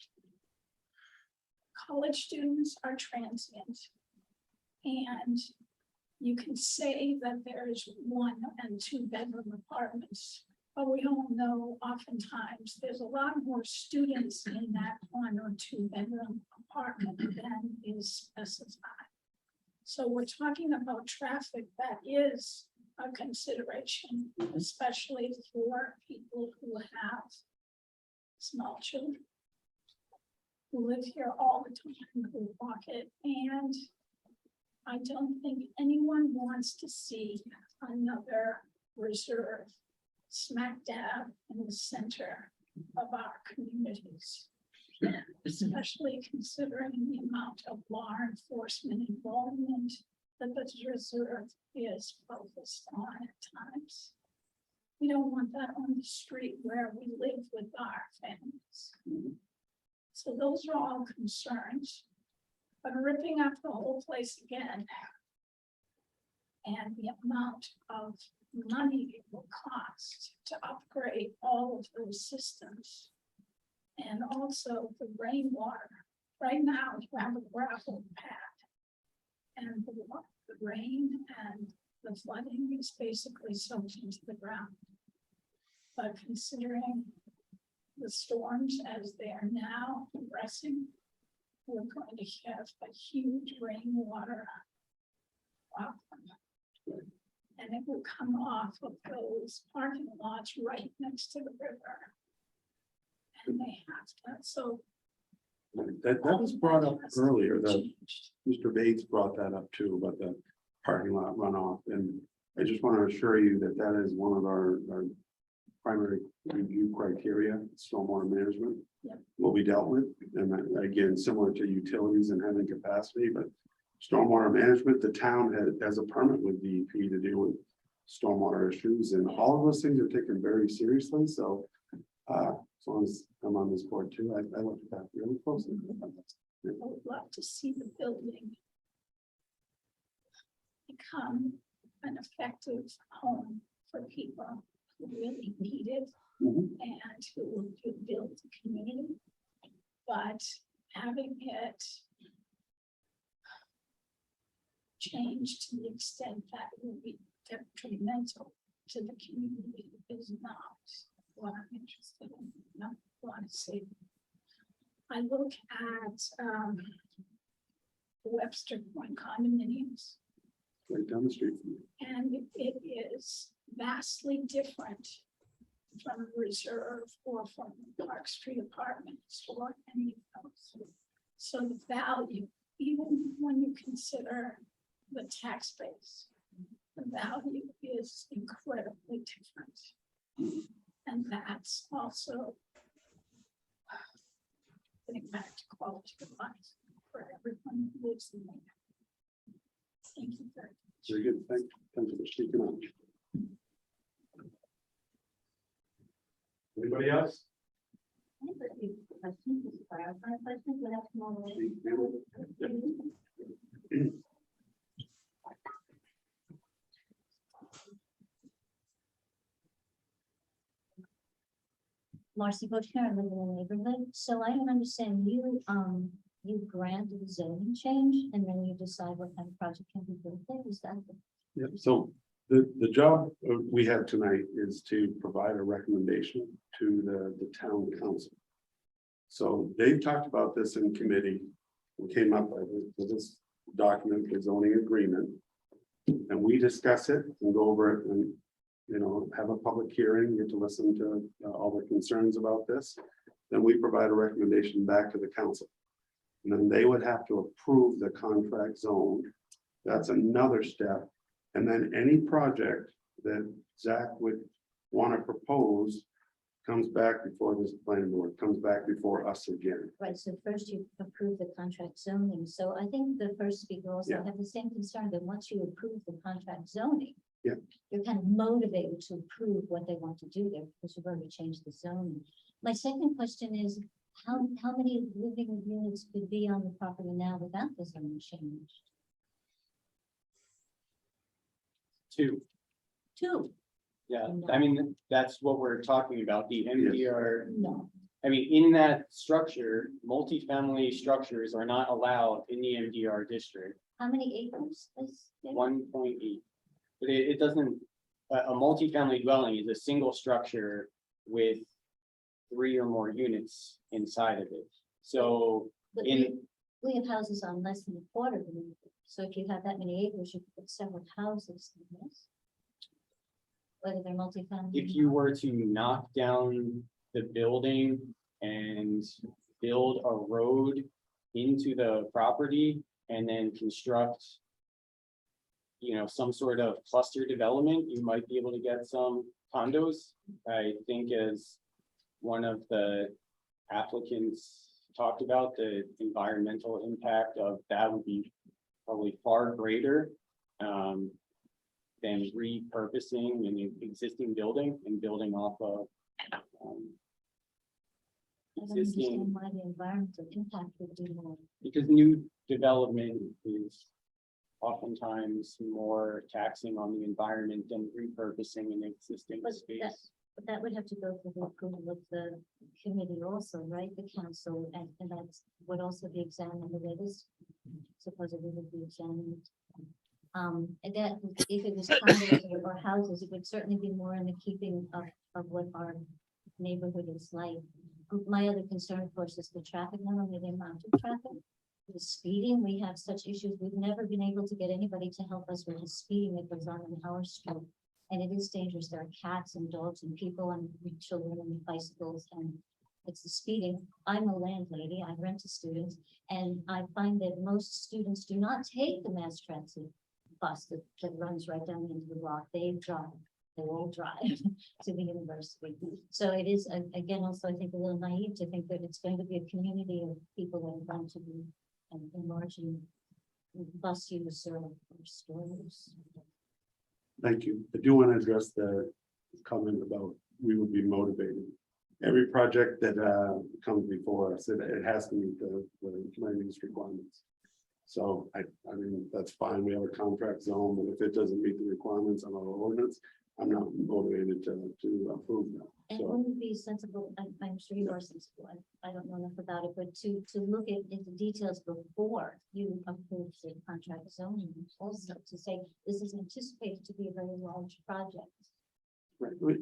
College students are transient, and you can say that there's 1 and 2 bedroom apartments. But we all know oftentimes there's a lot more students in that 1 or 2 bedroom apartment than is specified. So we're talking about traffic that is a consideration, especially for people who have small children who live here all the time, who walk it, and I don't think anyone wants to see another reserve smack dab in the center of our communities. Especially considering the amount of law enforcement involvement that the reserve is focused on at times. We don't want that on the street where we live with our families. So those are all concerns. But ripping up the whole place again and the amount of money it will cost to upgrade all of those systems. And also the rainwater. Right now, you have a gravel pad. And the rain and the flooding is basically soaked into the ground. But considering the storms as they are now progressing, we're going to have a huge rainwater problem. And it will come off of those parking lots right next to the river. And they have to, so. That was brought up earlier, that Mr. Bates brought that up too, about the parking lot runoff, and I just want to assure you that that is one of our primary review criteria, stormwater management. Yep. Will be dealt with, and again, similar to utilities and having capacity, but stormwater management, the town has a permit with DEP to deal with stormwater issues, and all of those things are taken very seriously, so as long as I'm on this board too, I look at that really closely. I would love to see the building become an effective home for people who really need it and who will build the community. But having it changed to the extent that it will be detrimental to the community is not what I'm interested in, not what I see. I look at Webster Point condominiums, Right down the street from you. and it is vastly different from Reserve or from Park Street Apartments or any of those. So the value, even when you consider the tax base, the value is incredibly different. And that's also getting back to quality of life for everyone who lives in there. Thank you very much. Very good, thank you for speaking up. Anybody else? Marcy Butcher, I live in the neighborhood, so I don't understand, you grant a zoning change and then you decide what kind of project can be built there, is that? Yeah, so the job we have tonight is to provide a recommendation to the town council. So they've talked about this in committee. We came up with this document, the zoning agreement. And we discuss it and go over it and, you know, have a public hearing, get to listen to all the concerns about this. Then we provide a recommendation back to the council. And then they would have to approve the contract zone. That's another step. And then any project that Zach would want to propose comes back before this planning board, comes back before us again. Right, so first you approve the contract zoning, so I think the first speaker also Yeah. had the same concern that once you approve the contract zoning. Yeah. You're kind of motivated to approve what they want to do there, because you've already changed the zoning. My second question is, how many living units could be on the property now without the zoning change? 2. Two? Yeah, I mean, that's what we're talking about, the MDR. No. I mean, in that structure, multifamily structures are not allowed in the MDR district, How many acres is there? 1.8. But it doesn't, a multifamily dwelling is a single structure with 3 or more units inside of it. So But in, we have houses on less than a quarter of an acre. So if you have that many acres, you could put several houses in this. Whether they're multifamily. if you were to knock down the building and build a road into the property and then construct, you know, some sort of cluster development, you might be able to get some condos. I think as one of the applicants talked about, the environmental impact of that would be probably far greater than repurposing an existing building and building off of I don't existing, understand why the environmental impact would be more. because new development is oftentimes more taxing on the environment than repurposing an existing But space. But that would have to go through the approval of the committee also, right? The council, and that would also be examined the way this supposedly would be examined. And that, if it was condos or houses, it would certainly be more in the keeping of what our neighborhood is like. My other concern, of course, is the traffic, not only the amount of traffic, the speeding. We have such issues. We've never been able to get anybody to help us with the speeding that goes on in our street. And it is dangerous. There are cats and dogs and people and children and bicycles, and it's the speeding. I'm a landlady, I rent to students, and I find that most students do not take the mass transit bus that runs right down into the block. They all drive to the university. So it is, again, also, I think, a little naive to think that it's going to be a community of people that are going to be enlarging bus use or stores. Thank you. I do want to address the comment about we would be motivated. Every project that comes before us, it has to meet the land use requirements. So I mean, that's fine. We have a contract zone, but if it doesn't meet the requirements of our ordinance, I'm not motivated to approve that. And So wouldn't it be sensible, I'm sure you are sensible, I don't know enough about it, but to look at the details before you approve the contract zoning, also to say, this is anticipated to be a very large project. right,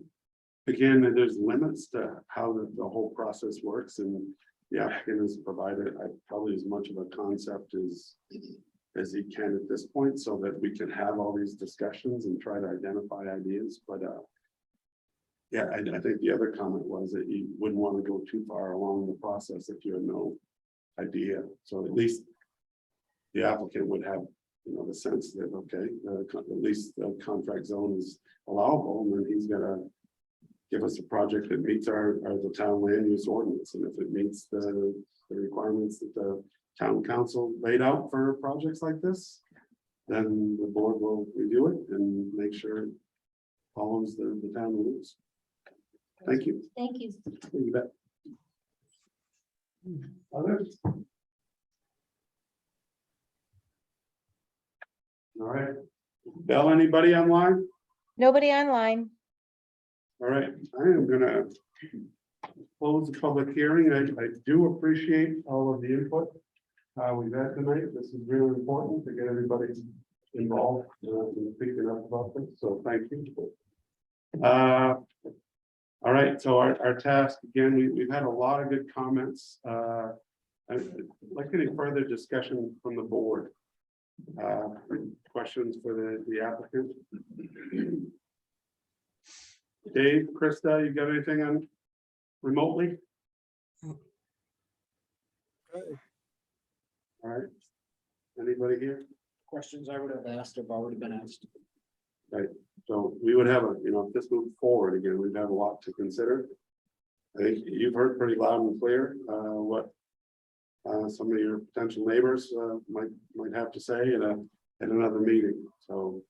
again, there's limits to how the whole process works, and the applicant has provided probably as much of a concept as he can at this point, so that we can have all these discussions and try to identify ideas, but yeah, I think the other comment was that you wouldn't want to go too far along the process if you had no idea. So at least the applicant would have, you know, the sense that, okay, at least the contract zone is allowable, and then he's gonna give us a project that meets the town land use ordinance. And if it meets the requirements that the town council laid out for projects like this, then the board will review it and make sure it follows the town rules. Thank you. Thank you. You bet. Others? All right. Bell, anybody online? Nobody online. All right, I am gonna close the public hearing. I do appreciate all of the input we've had tonight. This is really important to get everybody involved in thinking up about this, so thank you. All right, so our task, again, we've had a lot of good comments. I'd like any further discussion from the board. Questions for the applicant? Dave, Krista, you got anything on remotely? All right. Anybody here? Questions I would have asked have already been asked. Right, so we would have if this moved forward again, we'd have a lot to consider. I think you've heard pretty loud and clear what some of your potential neighbors might have to say at another meeting. So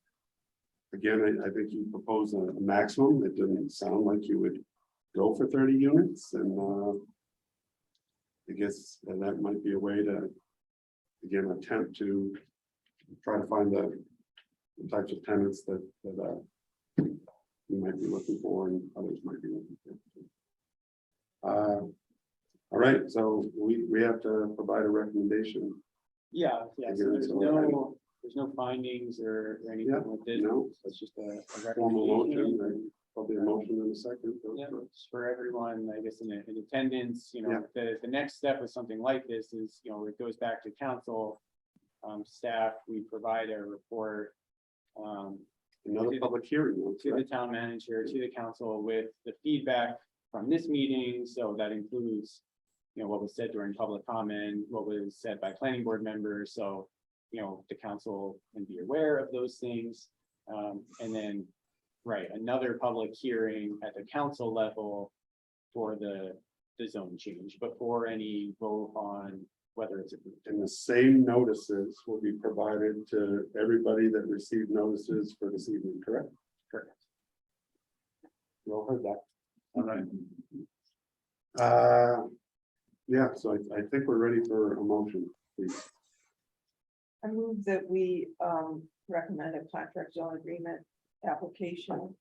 again, I think you proposed a maximum. It didn't sound like you would go for 30 units, and I guess that might be a way to again attempt to try to find the types of tenants that you might be looking for and others might be looking for. All right, so we have to provide a recommendation. Yeah, yeah, so Again, there's no findings or anything Yeah, like this. no. It's just a Formal recommendation. motion, and probably a motion in a second. Yeah, it's for everyone, I guess, in attendance, you Yeah. know, the next step with something like this is, you know, it goes back to council. Staff, we provide a report. Another public hearing. though, To the correct? town manager, to the council with the feedback from this meeting, so that includes. You know, what was said during public comment, what was said by planning board members, so, you know, the council can be aware of those things. And then, right, another public hearing at the council level for the zone change before any vote on whether it's approved. And the same notices will be provided to everybody that received notices for this evening, correct? Correct. You all heard that. All right. Yeah, so I think we're ready for a motion, please. I move that we recommend a contract zone agreement application.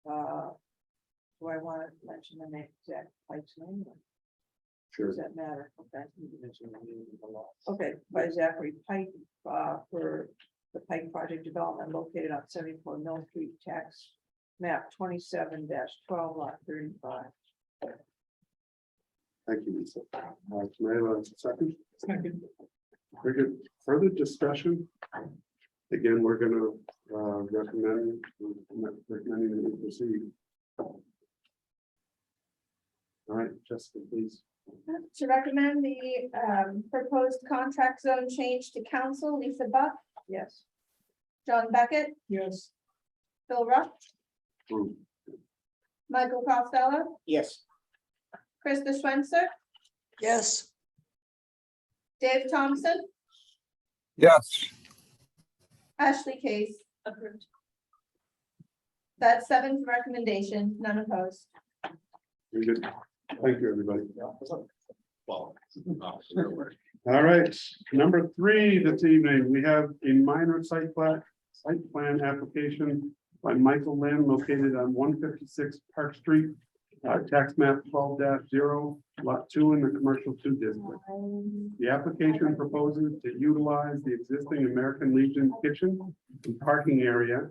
Do I want to mention the name, Zach Pike's name? or Sure. Does that matter? Okay. Okay, by Zachary Pike, for the Pike Project Development located on 74 Mill Street, tax map 27-12 lot 35. Thank you, Lisa. Can I have a second? Second. Very good. Further discussion? Again, we're gonna recommending that we proceed. All right, Jessica, please. To recommend the proposed contract zone change to council, Lisa Buck, Yes. John Beckett, Yes. Phil Ruff, Approved. Michael Costello, Yes. Krista Switzer, Yes. Dave Thompson, Yes, Ashley Case. Approved. That's 7 for recommendation, none opposed. Very good. Thank you, everybody. Well. All right, number 3 this evening, we have a minor site plan application by Michael Lynn located on 156 Park Street. Tax map 12-0, lot 2 in the commercial 2 district. The application proposes to utilize the existing American Legion kitchen and parking area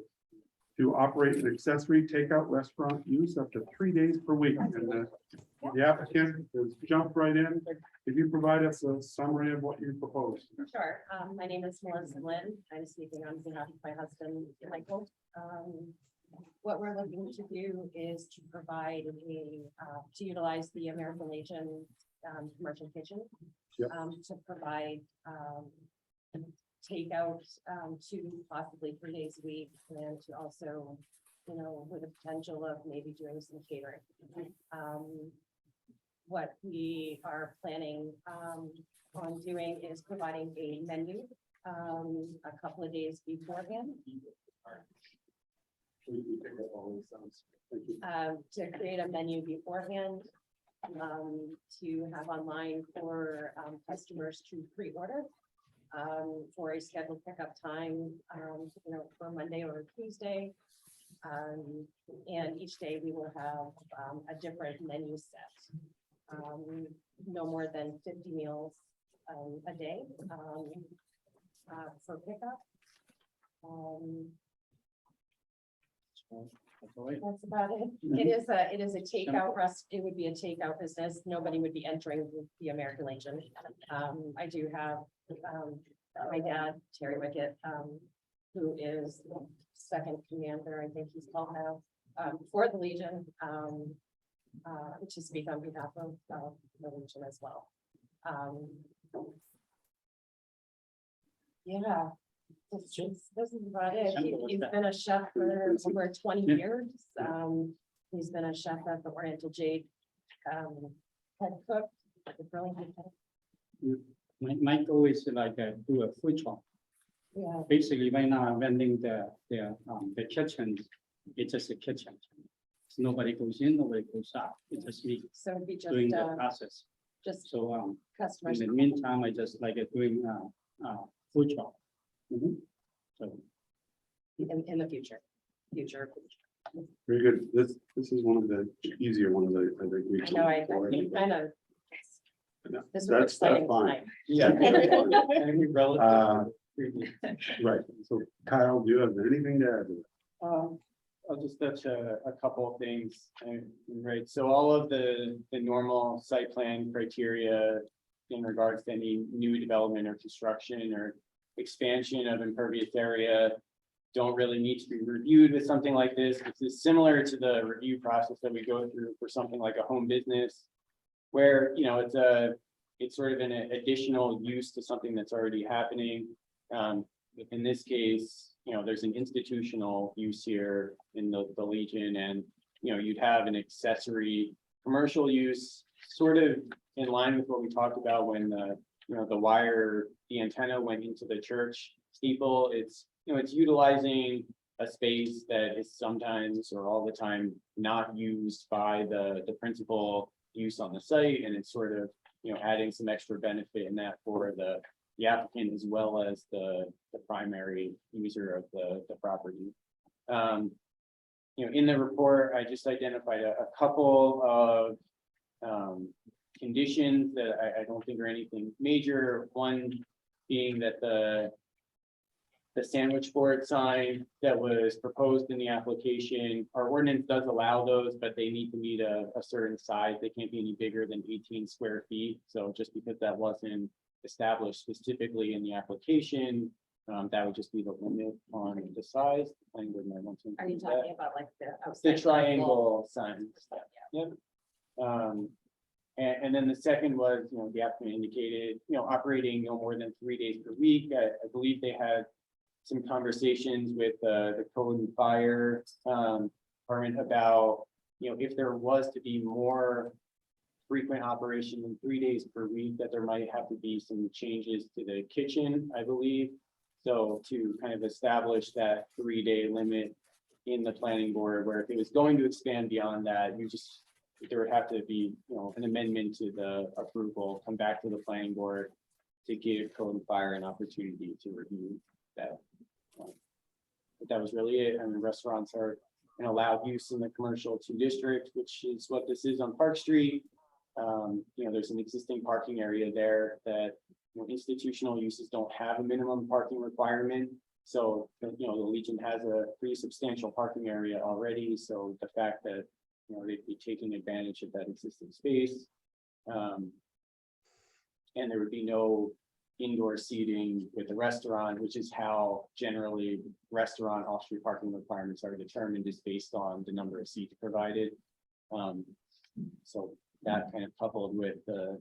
to operate an accessory takeout restaurant use up to 3 days per week. And the applicant has jumped right in. Could you provide us a summary of what you propose? Sure. My name is Melissa Lynn. I'm speaking on behalf of my husband, Michael. What we're looking to do is to provide to utilize the American Legion commercial kitchen. Yep. To provide takeout 2, possibly 3 days a week, and to also, you know, with the potential of maybe doing some catering. What we are planning on doing is providing a menu a couple of days beforehand. To create a menu beforehand, to have online for customers to pre-order for a scheduled pickup time, you know, for Monday or Tuesday. And each day we will have a different menu set. No more than 50 meals a day for pickup. That's about it. It is a takeout it would be a takeout business. Nobody would be entering the American Legion. I do have my dad, Terry Wickett, who is second commander, I think he's called now, for the Legion, to speak on behalf of the Legion as well. Yeah. This is about it. He's been a chef for over 20 years. He's been a chef at the Oriental Jade, head cook at the Burlington. My goal is like do a food truck. Yeah. Basically, right now I'm vending the kitchen. It's just a kitchen. Nobody goes in, nobody goes out. It's just me So it'd be just doing the process. just So in customers. the meantime, I just like doing food truck. So In the future. Very good. This is one of the easier ones I think we. I know, I kind of No, This was That's exciting fine. tonight. Yeah. Any relative Uh, to previous. Right, so Kyle, do you have anything to add? to that? I'll just touch a couple of things, right, so all of the normal site plan criteria in regards to any new development or construction or expansion of impervious area don't really need to be reviewed with something like this. This is similar to the review process that we go through for something like a home business, where, you know, it's sort of an additional use to something that's already happening. In this case, you know, there's an institutional use here in the Legion, and, you know, you'd have an accessory commercial use, sort of in line with what we talked about when the antenna went into the church steeple. It's, you know, it's utilizing a space that is sometimes or all the time not used by the principal use on the site, and it's sort of, you know, adding some extra benefit in that for the applicant as well as the primary user of the property. You know, in the report, I just identified a couple of conditions that I don't think are anything major. One being that the sandwich board sign that was proposed in the application, our ordinance does allow those, but they need to meet a certain size. They can't be any bigger than 18 square feet. So just because that wasn't established specifically in the application, that would just be the limit on the size. Are you That. talking about like the The outside? triangle signs. Yep. And then the second was, you know, the applicant indicated, you know, operating no more than 3 days per week. I believe they had some conversations with the code and fire department about, you know, if there was to be more frequent operation than 3 days per week, that there might have to be some changes to the kitchen, I believe. So to kind of establish that 3-day limit in the planning board, where if it was going to expand beyond that, there would have to be, you know, an amendment to the approval, come back to the planning board to give code and fire an opportunity to review that. But that was really it. I mean, restaurants are an allowed use in the commercial 2 district, which is what this is on Park Street. You know, there's an existing parking area there that, you know, institutional uses don't have a minimum parking requirement. So, you know, the Legion has a pretty substantial parking area already. So the fact that, you know, they'd be taking advantage of that existing space. And there would be no indoor seating with the restaurant, which is how generally restaurant off-street parking requirements are determined, is based on the number of seats provided. So that kind of coupled with the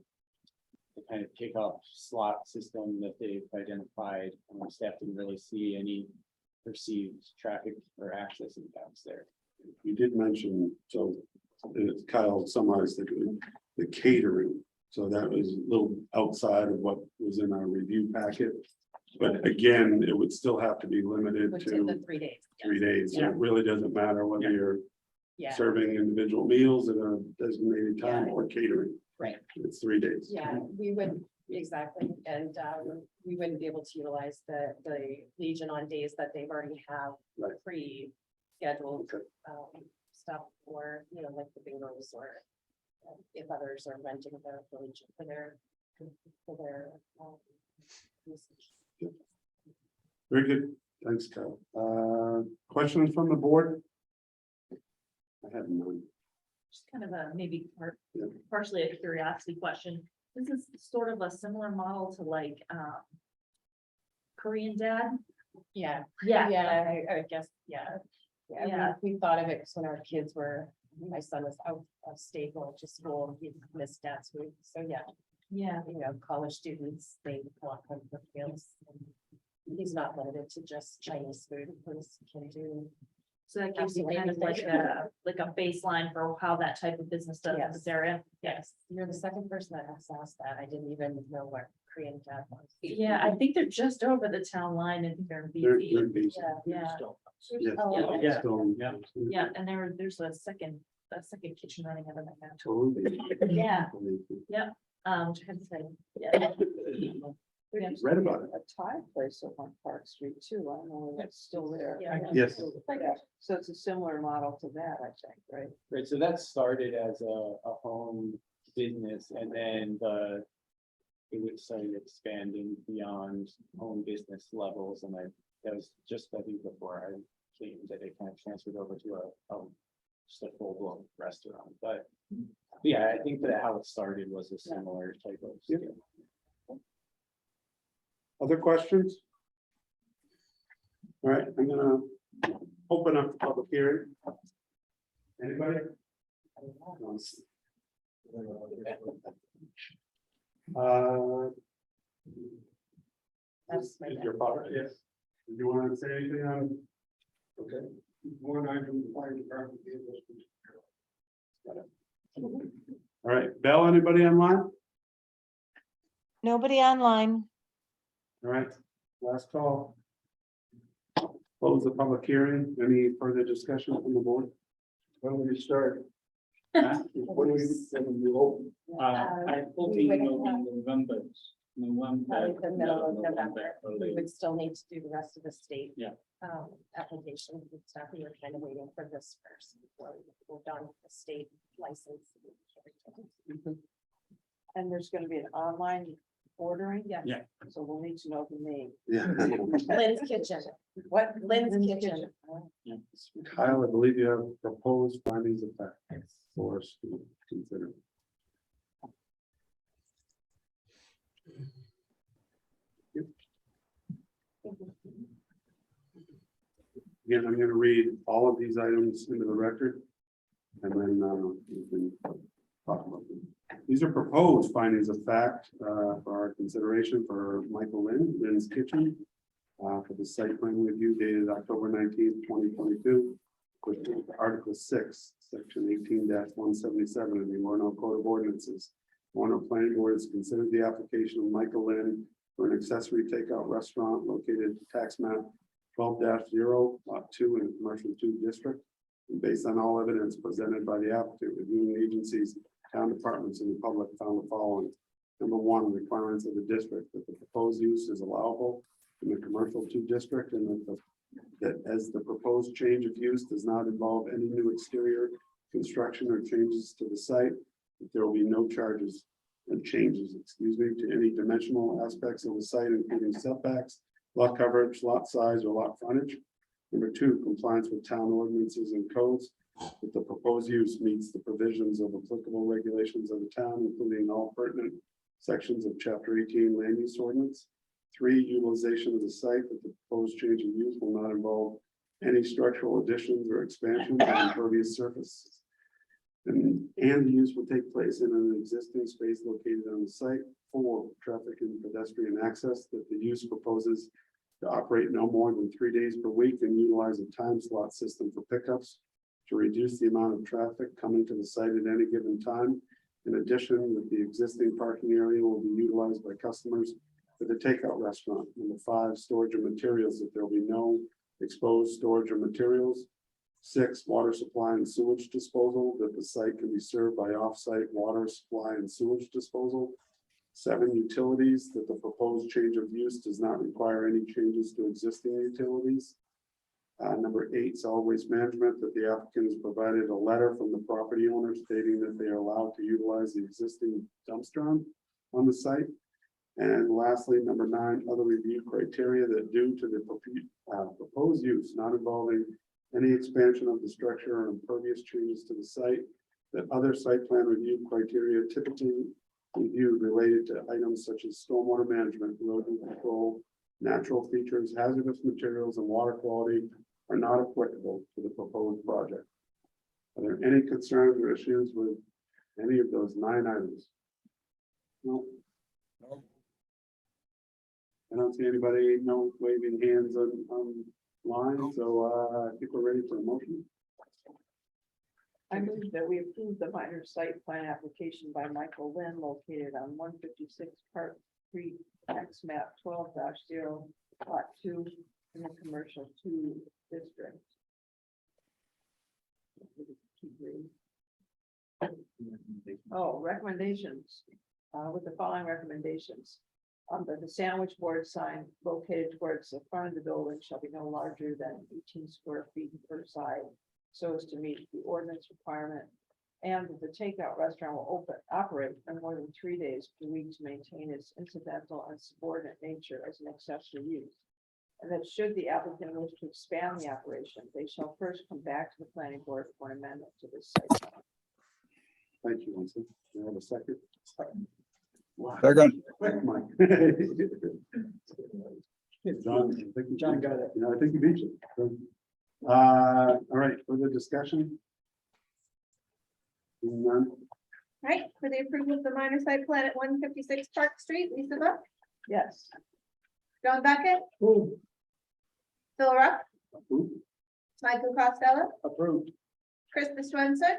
kind of pickup slot system that they've identified, staff didn't really see any perceived traffic or access impacts there. You did mention, so Kyle summarized the catering. So that was a little outside of what was in our review packet. But again, it would still have to be limited Within the to 3 days. 3 days. So Yeah. it really doesn't matter whether you're Yeah, serving individual meals at a designated time or catering. right. It's 3 days. Yeah, we would, exactly, and we wouldn't be able to utilize the Legion on days that they've already have Right. pre-scheduled stuff, or, you know, like the bingos, or if others are renting the Legion for their usage. Very good. Thanks, Kyle. Questions from the board? I have none. Just kind of a maybe Yeah. partially a curiosity question. This is sort of a similar model to like Korean Dad. Yeah, Yeah. yeah, I guess, yeah. Yeah. Yeah, we thought of it because when our kids were, my son was out of state going to school, he missed dance week, so yeah. Yeah. You know, college students, they walk on the fields. He's not limited to just Chinese food, he can do. So that gives you Absolutely. kind of like a baseline for how that type of business does in this area. Yes, you're the second person that has asked that. I didn't even know what Korean Dad was. Yeah, I think they're just over the town line in They're BC. busy. Yeah, Yes. Oh, yeah. Still- yeah, and there's a second kitchen running out of that now. Totally. Yeah, which I had to say, yeah. There Yeah. used Read to be about it. A Thai place up on Park Street too. I don't know if that's still there. Yeah. Yes. Yeah. So it's a similar model to that, I think, right? Right, so that started as a home business, and then it would start expanding beyond home business levels, and that was just, I think, before I came, that it kind of transferred over to just a full-blown restaurant, but yeah, I think that how it started was a similar type of. Other questions? All right, I'm gonna open up the public hearing. Anybody? Is your father, yes. Do you want to say anything on? Okay. One item, the fire department gave us. All right, Bell, anybody online? Nobody online. All right, last call. Close the public hearing. Any further discussion from the board? When will you start? When will you open? I hope We would have- November. Probably the middle of November, we would still need to do the rest of the state. Yeah. Application and stuff, we were kind of waiting for this first, before we moved on to the state license. And there's gonna be an online ordering? Yeah. Yeah. So we'll need to know the name. Yeah. Lynn's Kitchen, What? Lynn's Kitchen. Kyle, I believe you have proposed findings of fact for us to consider. Again, I'm gonna read all of these items into the record. And then we can talk about them. These are proposed findings of fact for our consideration for Michael Lynn's Kitchen. For the site plan review dated October 19th, 2022. With Article 6, Section 18-177 of the Orono Code of Ordinances. Orono Planning Board has considered the application of Michael Lynn for an accessory takeout restaurant located tax map 12-0, lot 2 in the commercial 2 district. And based on all evidence presented by the applicant, reviewing agencies, town departments, and the public found the following. Number one, requirements of the district that the proposed use is allowable in the commercial 2 district, and that as the proposed change of use does not involve any new exterior construction or changes to the site, that there will be no charges and changes, to any dimensional aspects of the site, including setbacks, lot coverage, lot size, or lot frontage. Number two, compliance with town ordinances and codes, that the proposed use meets the provisions of applicable regulations of the town, including all pertinent sections of Chapter 18 Land Use Ordinance. 3, utilization of the site, that the proposed change of use will not involve any structural additions or expansion of impervious surfaces. And the use will take place in an existing space located on the site. 4, traffic and pedestrian access, that the use proposes to operate no more than 3 days per week and utilize a time slot system for pickups to reduce the amount of traffic coming to the site at any given time. In addition, that the existing parking area will be utilized by customers for the takeout restaurant. Number 5, storage of materials, that there will be no exposed storage of materials. 6, water supply and sewage disposal, that the site can be served by off-site water supply and sewage disposal. 7, utilities, that the proposed change of use does not require any changes to existing utilities. Number 8, solid waste management, that the applicant has provided a letter from the property owner stating that they are allowed to utilize the existing dumpster on the site. And lastly, number 9, other review criteria, that due to the proposed use not involving any expansion of the structure or impervious changes to the site, that other site plan review criteria typically reviewed related to items such as stormwater management, erosion control, natural features, hazardous materials, and water quality are not applicable to the proposed project. Are there any concerns or issues with any of those 9 items? No. I don't see anybody, no waving hands on line, so I think we're ready for a motion. I move that we approve the minor site plan application by Michael Lynn located on 156 Park Street, tax map 12-0, lot 2 in the commercial 2 district. Oh, recommendations, with the following recommendations. The sandwich board sign located towards the front of the building shall be no larger than 18 square feet per side, so as to meet the ordinance requirement And that the takeout restaurant will operate for more than 3 days per week to maintain its incidental and subordinate nature as an accessory use. And that should the applicant wish to expand the operation, they shall first come back to the planning board for an amendment to this site plan. Thank you, Winston. You have a second? Wow. Second. Quick, Mike. John, I think John got it. You know, I think you beat you. All right, further discussion? Seeing none? Right, for the approval of the minor site plan at 156 Park Street, Lisa Buck, Yes. John Beckett, Approved. Phil Ruff, Approved. Michael Costello, Approved. Krista Switzer,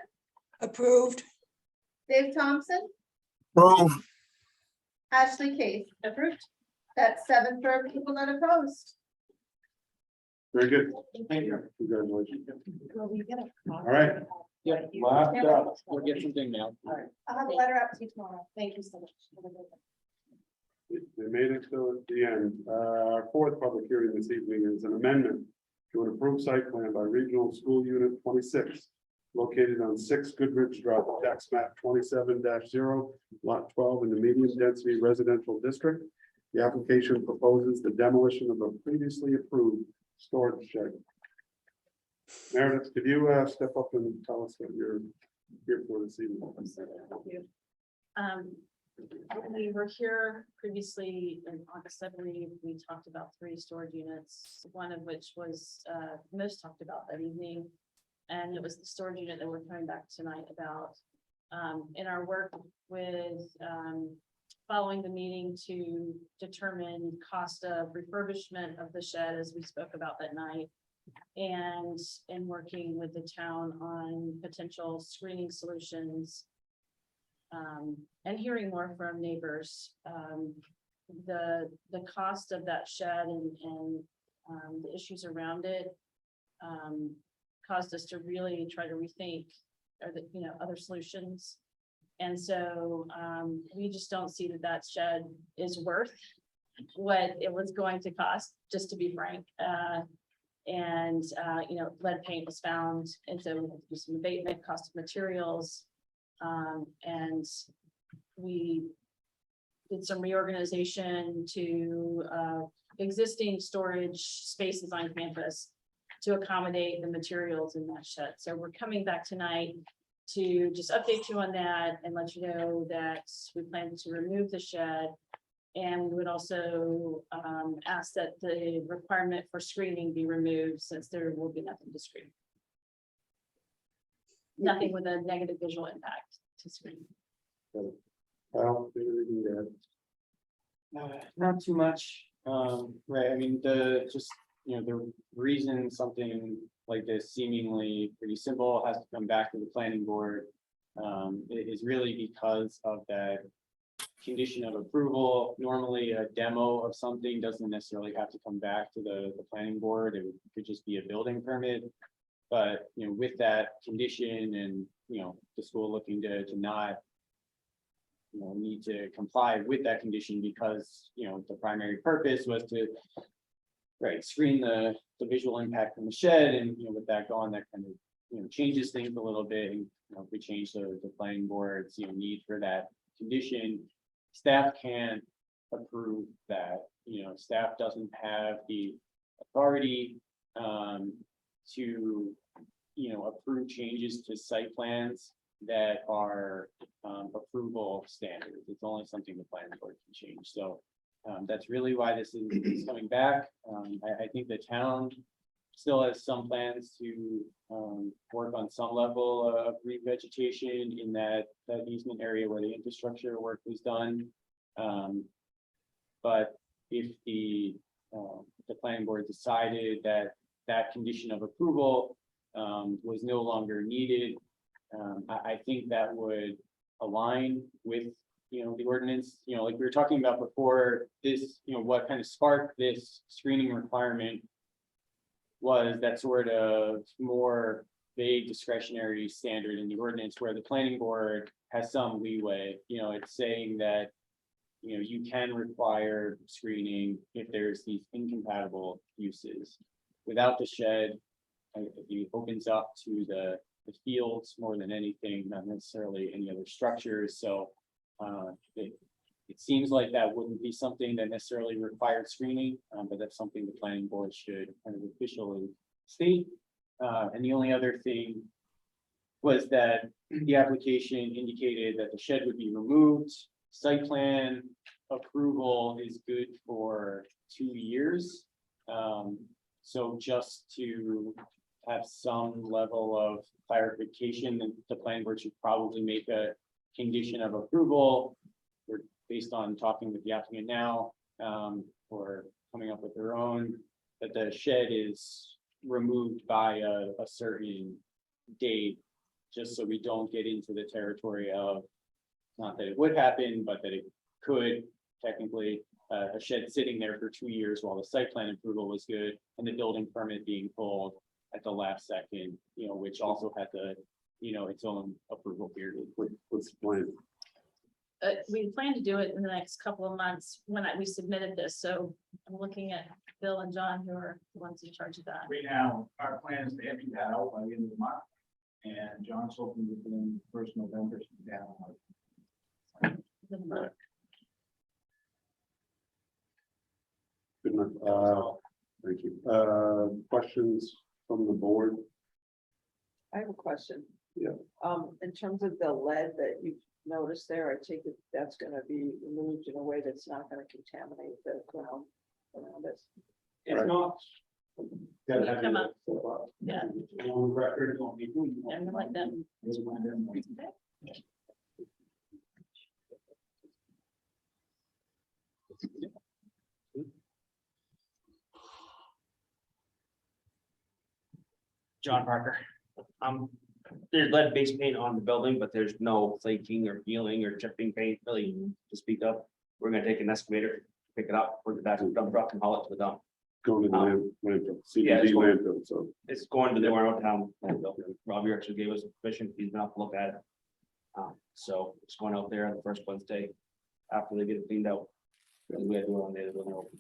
Approved. Dave Thompson, Approve. Ashley Case. Approved. That's 7 for approval, not opposed. Very good. Thank you. Congratulations. Will we get a All right. Yeah, Last up. we'll get something now. I'll have a letter out to you tomorrow. Thank you so much. Have a good one. They made it to the end. Our fourth public hearing this evening is an amendment to an approved site plan by Regional School Unit 26, located on 6 Goodrich Drive, tax map 27-0, lot 12 in the medium density residential district. The application proposes the demolition of a previously approved storage shed. Meredith, could you step up and tell us what you're here for this evening? We were here previously in August, I believe, we talked about 3 storage units, one of which was most talked about that evening. And it was the storage unit that we're coming back tonight about. In our work with following the meeting to determine cost of refurbishment of the shed, as we spoke about that night. And in working with the town on potential screening solutions. And hearing more from neighbors, the cost of that shed and the issues around it caused us to really try to rethink other solutions. And so we just don't see that shed is worth what it was going to cost, just to be frank. Lead paint was found, and so we had to do some abatement, cost of materials. And we did some reorganization to existing storage spaces on campus to accommodate the materials in that shed. So we're coming back tonight to just update you on that and let you know that we plan to remove the shed. And we would also ask that the requirement for screening be removed, since there will be nothing to screen. Nothing with a negative visual impact to screen. Well, anything to add? Not too much, right, I mean, the reason something like this seemingly pretty simple has to come back to the planning board. Is really because of that condition of approval. Normally, a demo of something doesn't necessarily have to come back to the planning board, could just be a building permit. But, with that condition and, the school looking to not need to comply with that condition because, the primary purpose was to screen the visual impact from the shed, and, with that gone, that kind of, changes things a little bit. And, if we change the planning board's, need for that condition, staff can't approve that. Staff doesn't have the authority to approve changes to site plans that are approval standards. It's only something the planning board can change. So that's really why this is coming back. I think the town still has some plans to work on some level of revegetation in that easement area where the infrastructure work was done. But if the planning board decided that condition of approval was no longer needed, I think that would align with the ordinance. Like we were talking about before, this, what kind of sparked this screening requirement was that sort of more vague discretionary standard in the ordinance, where the planning board has some leeway. It's saying that you can require screening if there's these incompatible uses. Without the shed, it opens up to the the fields more than anything, not necessarily any other structures, so. It seems like that wouldn't be something that necessarily required screening, but that's something the planning board should kind of officially state. And the only other thing was that the application indicated that the shed would be removed. Site plan approval is good for 2 years. So just to have some level of clarification, the planning board should probably make a condition of approval. We're based on talking with the applicant now, or coming up with their own, that the shed is removed by a certain date, just so we don't get into the territory of, not that it would happen, but that it could technically, a shed sitting there for 2 years while the site plan approval was good, and the building permit being pulled at the last second, which also had the, its own approval period. What's the plan? We plan to do it in the next couple of months when we submitted this, so I'm looking at Bill and John, who are the ones in charge of that. Right now, our plan is to empty that out by the end of the month. And John's hoping within first November to be down. Good enough. Thank you. Questions from the board? I have a question. Yeah. In terms of the lead that you've noticed there, I take it that's gonna be removed in a way that's not gonna contaminate the ground around it. It's not. Can you come up? Yeah. On record, it won't be. And like that. John Parker. There's lead-based paint on the building, but there's no flaking or peeling or chipping paint really to speak of. We're gonna take an excavator, pick it up, put it back in the dump truck and haul it to the dump. Going to the landfill, yeah, CBD it's going- landfill, so. It's going to the Orono town landfill. Robbie actually gave us permission, he's not to look at it. So it's going out there on the first Wednesday after they get it cleaned out. And we had to do it on the other one open.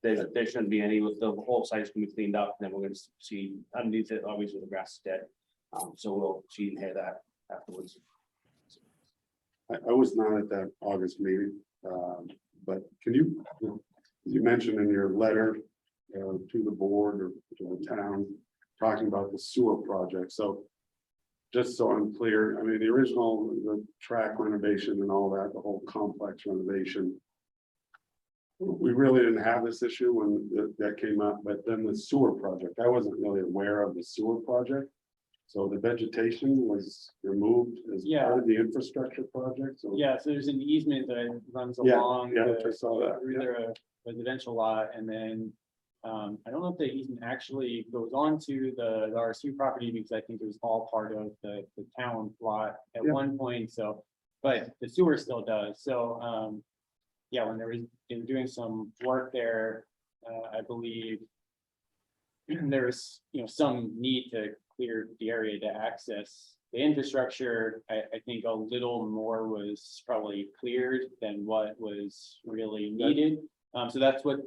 There shouldn't be any, with the whole site's gonna be cleaned up, and then we're gonna see underneath it, obviously the grass is dead. So we'll see and hear that afterwards. I was not at that August meeting, but can you mentioned in your letter to the board or to the town, talking about the sewer project, so just so I'm clear, I mean, the original, the track renovation and all that, the whole complex renovation, we really didn't have this issue when that came up, but then the sewer project, I wasn't really aware of the sewer project. So the vegetation was removed as part of the infrastructure project, so. Yeah, so there's an easement that runs Yeah, along. yeah, the- I saw that, through yeah. their residential lot, and then, I don't know if the easement actually goes on to the RSU property, because I think it was all part of the town lot at Yeah. one point, so. But the sewer still does, so, yeah, when they were doing some work there, I believe. There's, some need to clear the area to access the infrastructure. I think a little more was probably cleared than what was really needed. So that's what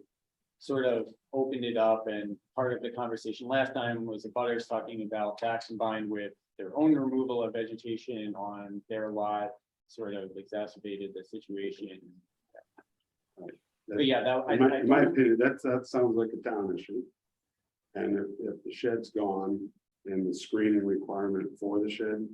sort of opened it up, and part of the conversation last time was the butters talking about that combined with their own removal of vegetation on their lot, sort of exacerbated the situation. But yeah, that. In my opinion, that sounds like a town issue. And if the shed's gone and the screening requirement for the shed,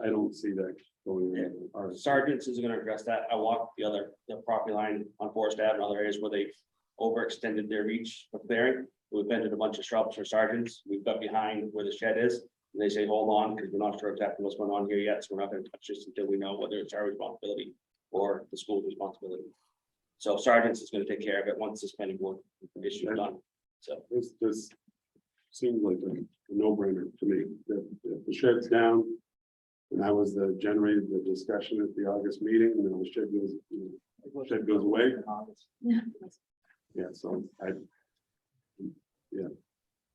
I don't see that going in. Our Sergeants is gonna address that. I walked the property line on Forest Ave and other areas where they overextended their reach for clearing. We planted a bunch of shrubs for sergeants. We've got behind where the shed is. And they say, hold on, because we're not sure exactly what's going on here yet, so we're not gonna touch this until we know whether it's our responsibility or the school's responsibility. So sergeants is gonna take care of it once this planning board issue is done. So This seems like a no-brainer to me, that if the shed's down. And that was generated the discussion at the August meeting, and then the shed goes away. Yeah, so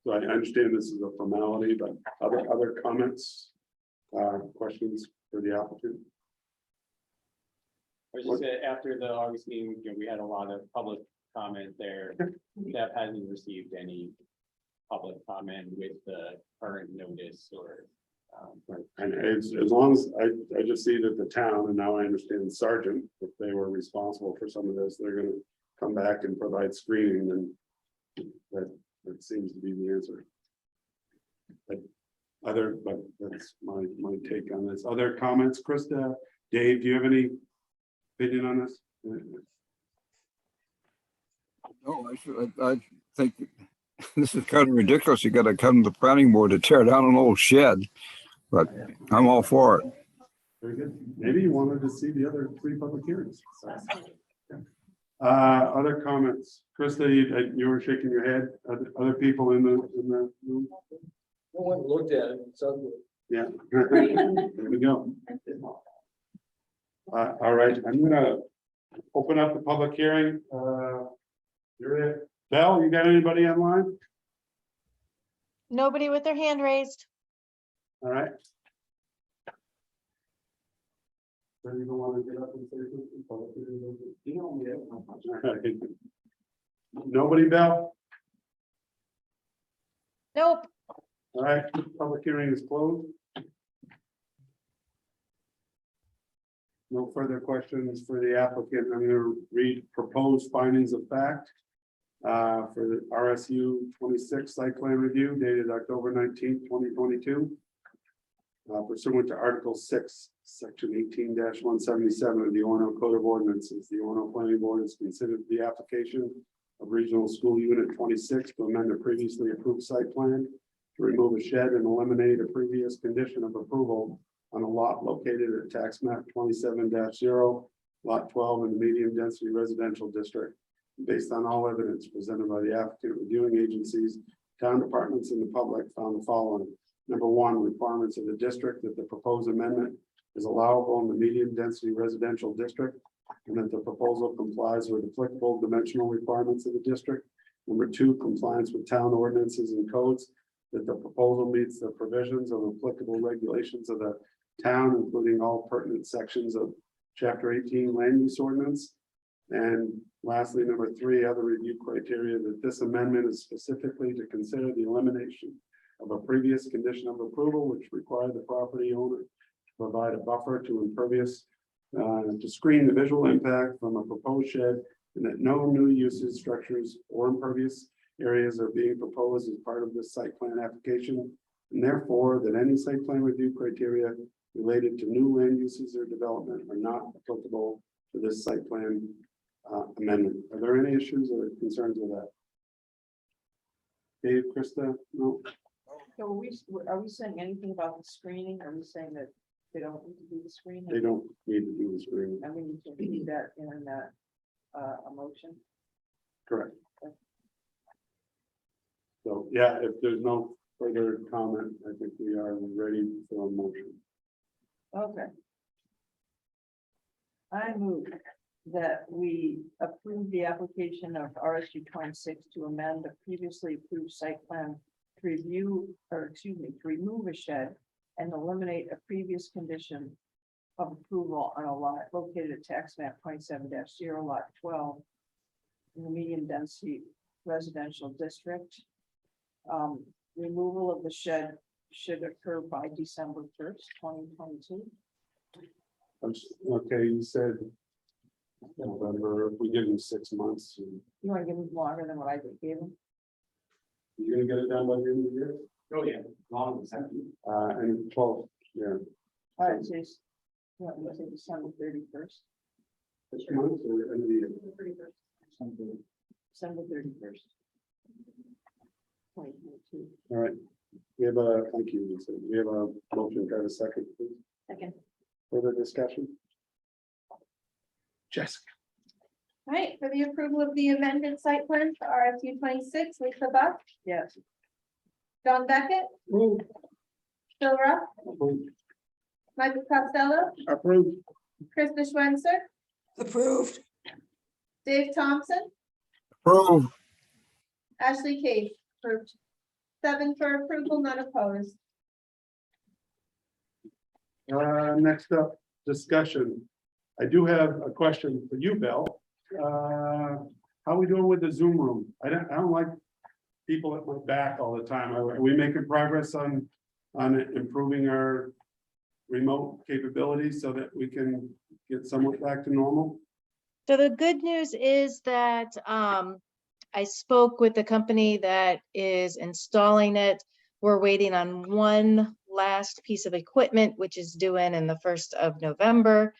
so I understand this is a formality, but other comments, questions for the applicant? I was just saying, after the August meeting, we had a lot of public comment there. That hasn't received any public comment with the current notice or. And as long as I just see that the town, and now I understand Sergeant, if they were responsible for some of this, they're gonna come back and provide screening, then that seems to be the answer. But that's my take on this. Other comments, Krista, Dave, do you have any opinion on this? No, I think this is kind of ridiculous. You gotta come to the planning board to tear down an old shed, but I'm all for it. Very good. Maybe you wanted to see the other 3 public hearings. Other comments? Krista, you were shaking your head. Other people in the room? No one looked at it, so. Yeah. There we go. All right, I'm gonna open up the public hearing. You're it. Val, you got anybody online? Nobody with their hand raised. All right. So you don't want to get up and say something? Public hearing? Nobody, Val? Nope. All right, public hearing is closed. No further questions for the applicant. I'm going to read proposed findings of fact for the RSU 26 site plan review dated October 19th, 2022. Pursuant to Article 6, Section 18-177 of the Orono Code of Ordinances, the Orono Planning Board has considered the application of Regional School Unit 26 to amend a previously approved site plan to remove a shed and eliminate a previous condition of approval on a lot located at tax map 27-0, lot 12 in the medium density residential district. Based on all evidence presented by the applicant, reviewing agencies, town departments, and the public found the following. Number 1, requirements of the district that the proposed amendment is allowable in the medium density residential district, and that the proposal complies with applicable dimensional requirements of the district. Number 2, compliance with town ordinances and codes, that the proposal meets the provisions of applicable regulations of the town, including all pertinent sections of Chapter 18 Land Use Ordinance. And lastly, number 3, other review criteria, that this amendment is specifically to consider the elimination of a previous condition of approval, which required the property owner to provide a buffer to impervious to screen the visual impact from a proposed shed, and that no new uses, structures, or impervious areas are being proposed as part of this site plan application, and therefore that any site plan review criteria related to new land uses or development are not applicable to this site plan amendment. Are there any issues or concerns with that? Dave, Krista? No? So are we saying anything about the screening? Are we saying that they don't need to do the screening? They don't need to do the screening. And we need to do that in a motion? Correct. So, yeah, if there's no further comment, I think we are ready for a motion. Okay. I move that we approve the application of RSU 26 to amend the previously approved site plan to remove a shed and eliminate a previous condition of approval on a lot located at tax map 27-0 lot 12 in the medium density residential district. Removal of the shed should occur by December 1st, 2022. Okay, you said November, if we give them 6 months. You want to give them longer than what I gave them? You're gonna get it done by the end of the year? Oh, yeah, long as that. And 12, yeah. All right, so you want to say December 31st? 6 months or end of the year? December 31st. 2022. All right. We have a, thank you, Lisa. We have a motion, got a second, please. Second. Further discussion? Jessica. All right, for the approval of the amended site plan for RSU 26, Lisa Buck, Yes. John Beckett, Phil Ruff, Michael Costello, Approved. Krista Switzer, Approved. Dave Thompson, Approve. Ashley Case, approved. 7 for approval, none opposed. Next up, discussion. I do have a question for you, Bill. How are we doing with the Zoom room? I don't like people at my back all the time. Are we making progress on improving our remote capabilities so that we can get somewhat back to normal? So the good news is that I spoke with the company that is installing it. We're waiting on one last piece of equipment, which is due in the 1st of November,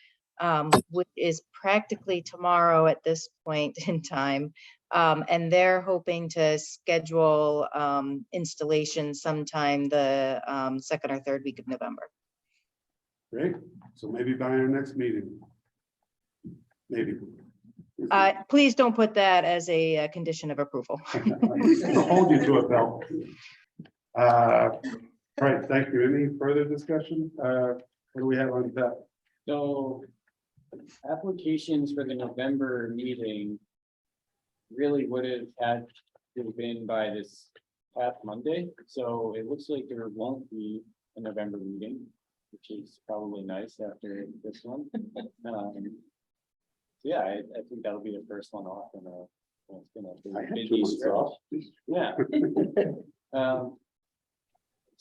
which is practically tomorrow at this point in time. And they're hoping to schedule installation sometime the 2nd or 3rd week of November. Great, so maybe by our next meeting. Maybe. Please don't put that as a condition of approval. I'll hold you to it, Bill. Right, thank you. Any further discussion? What do we have on that? So applications for the November meeting really would have had to have been by this past Monday. So it looks like there won't be a November meeting, which is probably nice after this one. Yeah, I think that'll be the first one off in it's been I a had 2 busy months stretch. off. Yeah.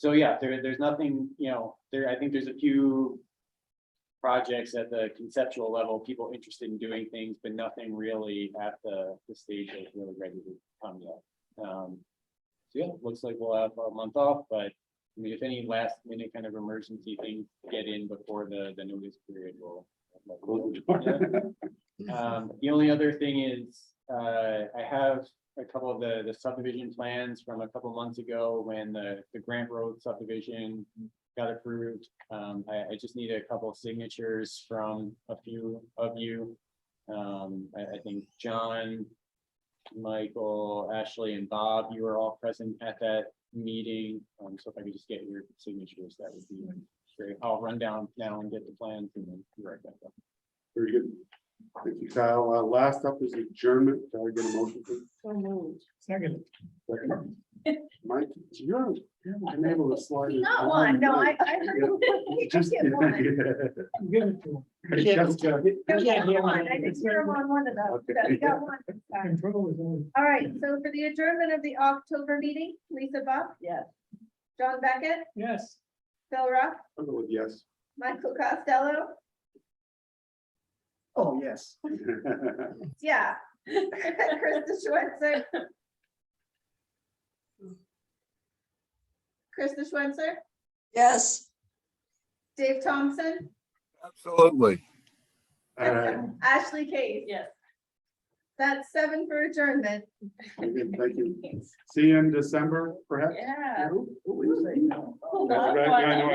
So yeah, there's nothing, I think there's a few projects at the conceptual level, people interested in doing things, but nothing really at the stage that's really ready to come yet. So yeah, looks like we'll have a month off, but I mean, if any last minute kind of emergency things get in before the notice period, we'll. The only other thing is, I have a couple of the subdivision plans from a couple months ago when the Grant Road subdivision got approved. I just need a couple of signatures from a few of you. I think John, Michael, Ashley, and Bob, you were all present at that meeting. So if I could just get your signatures, that would be great. I'll run down now and get the plans and then be right back up. Very good. Thank you, Kyle. Last up is adjournment. Can I get a motion, please? So moved. Second. Second. Mike, you're able to slide. it Not on, one, no, right? I heard. You Just. just get one. Give it to him. Just, You get one. I think you're on one of those. Okay. You got one. Control is on. All right, so for the adjournment of the October meeting, Lisa Buck, Yes. John Beckett, Yes. Phil Ruff, I'll go with yes. Michael Costello, Oh, yes. yeah. Krista Schwenzer. Krista Schwenzer, Yes. Dave Thompson, Absolutely. Ashley Case. Yes. That's 7 for adjournment. Thank you. See you in December, perhaps? Yeah. Who would say no? Hold on. Right, I know.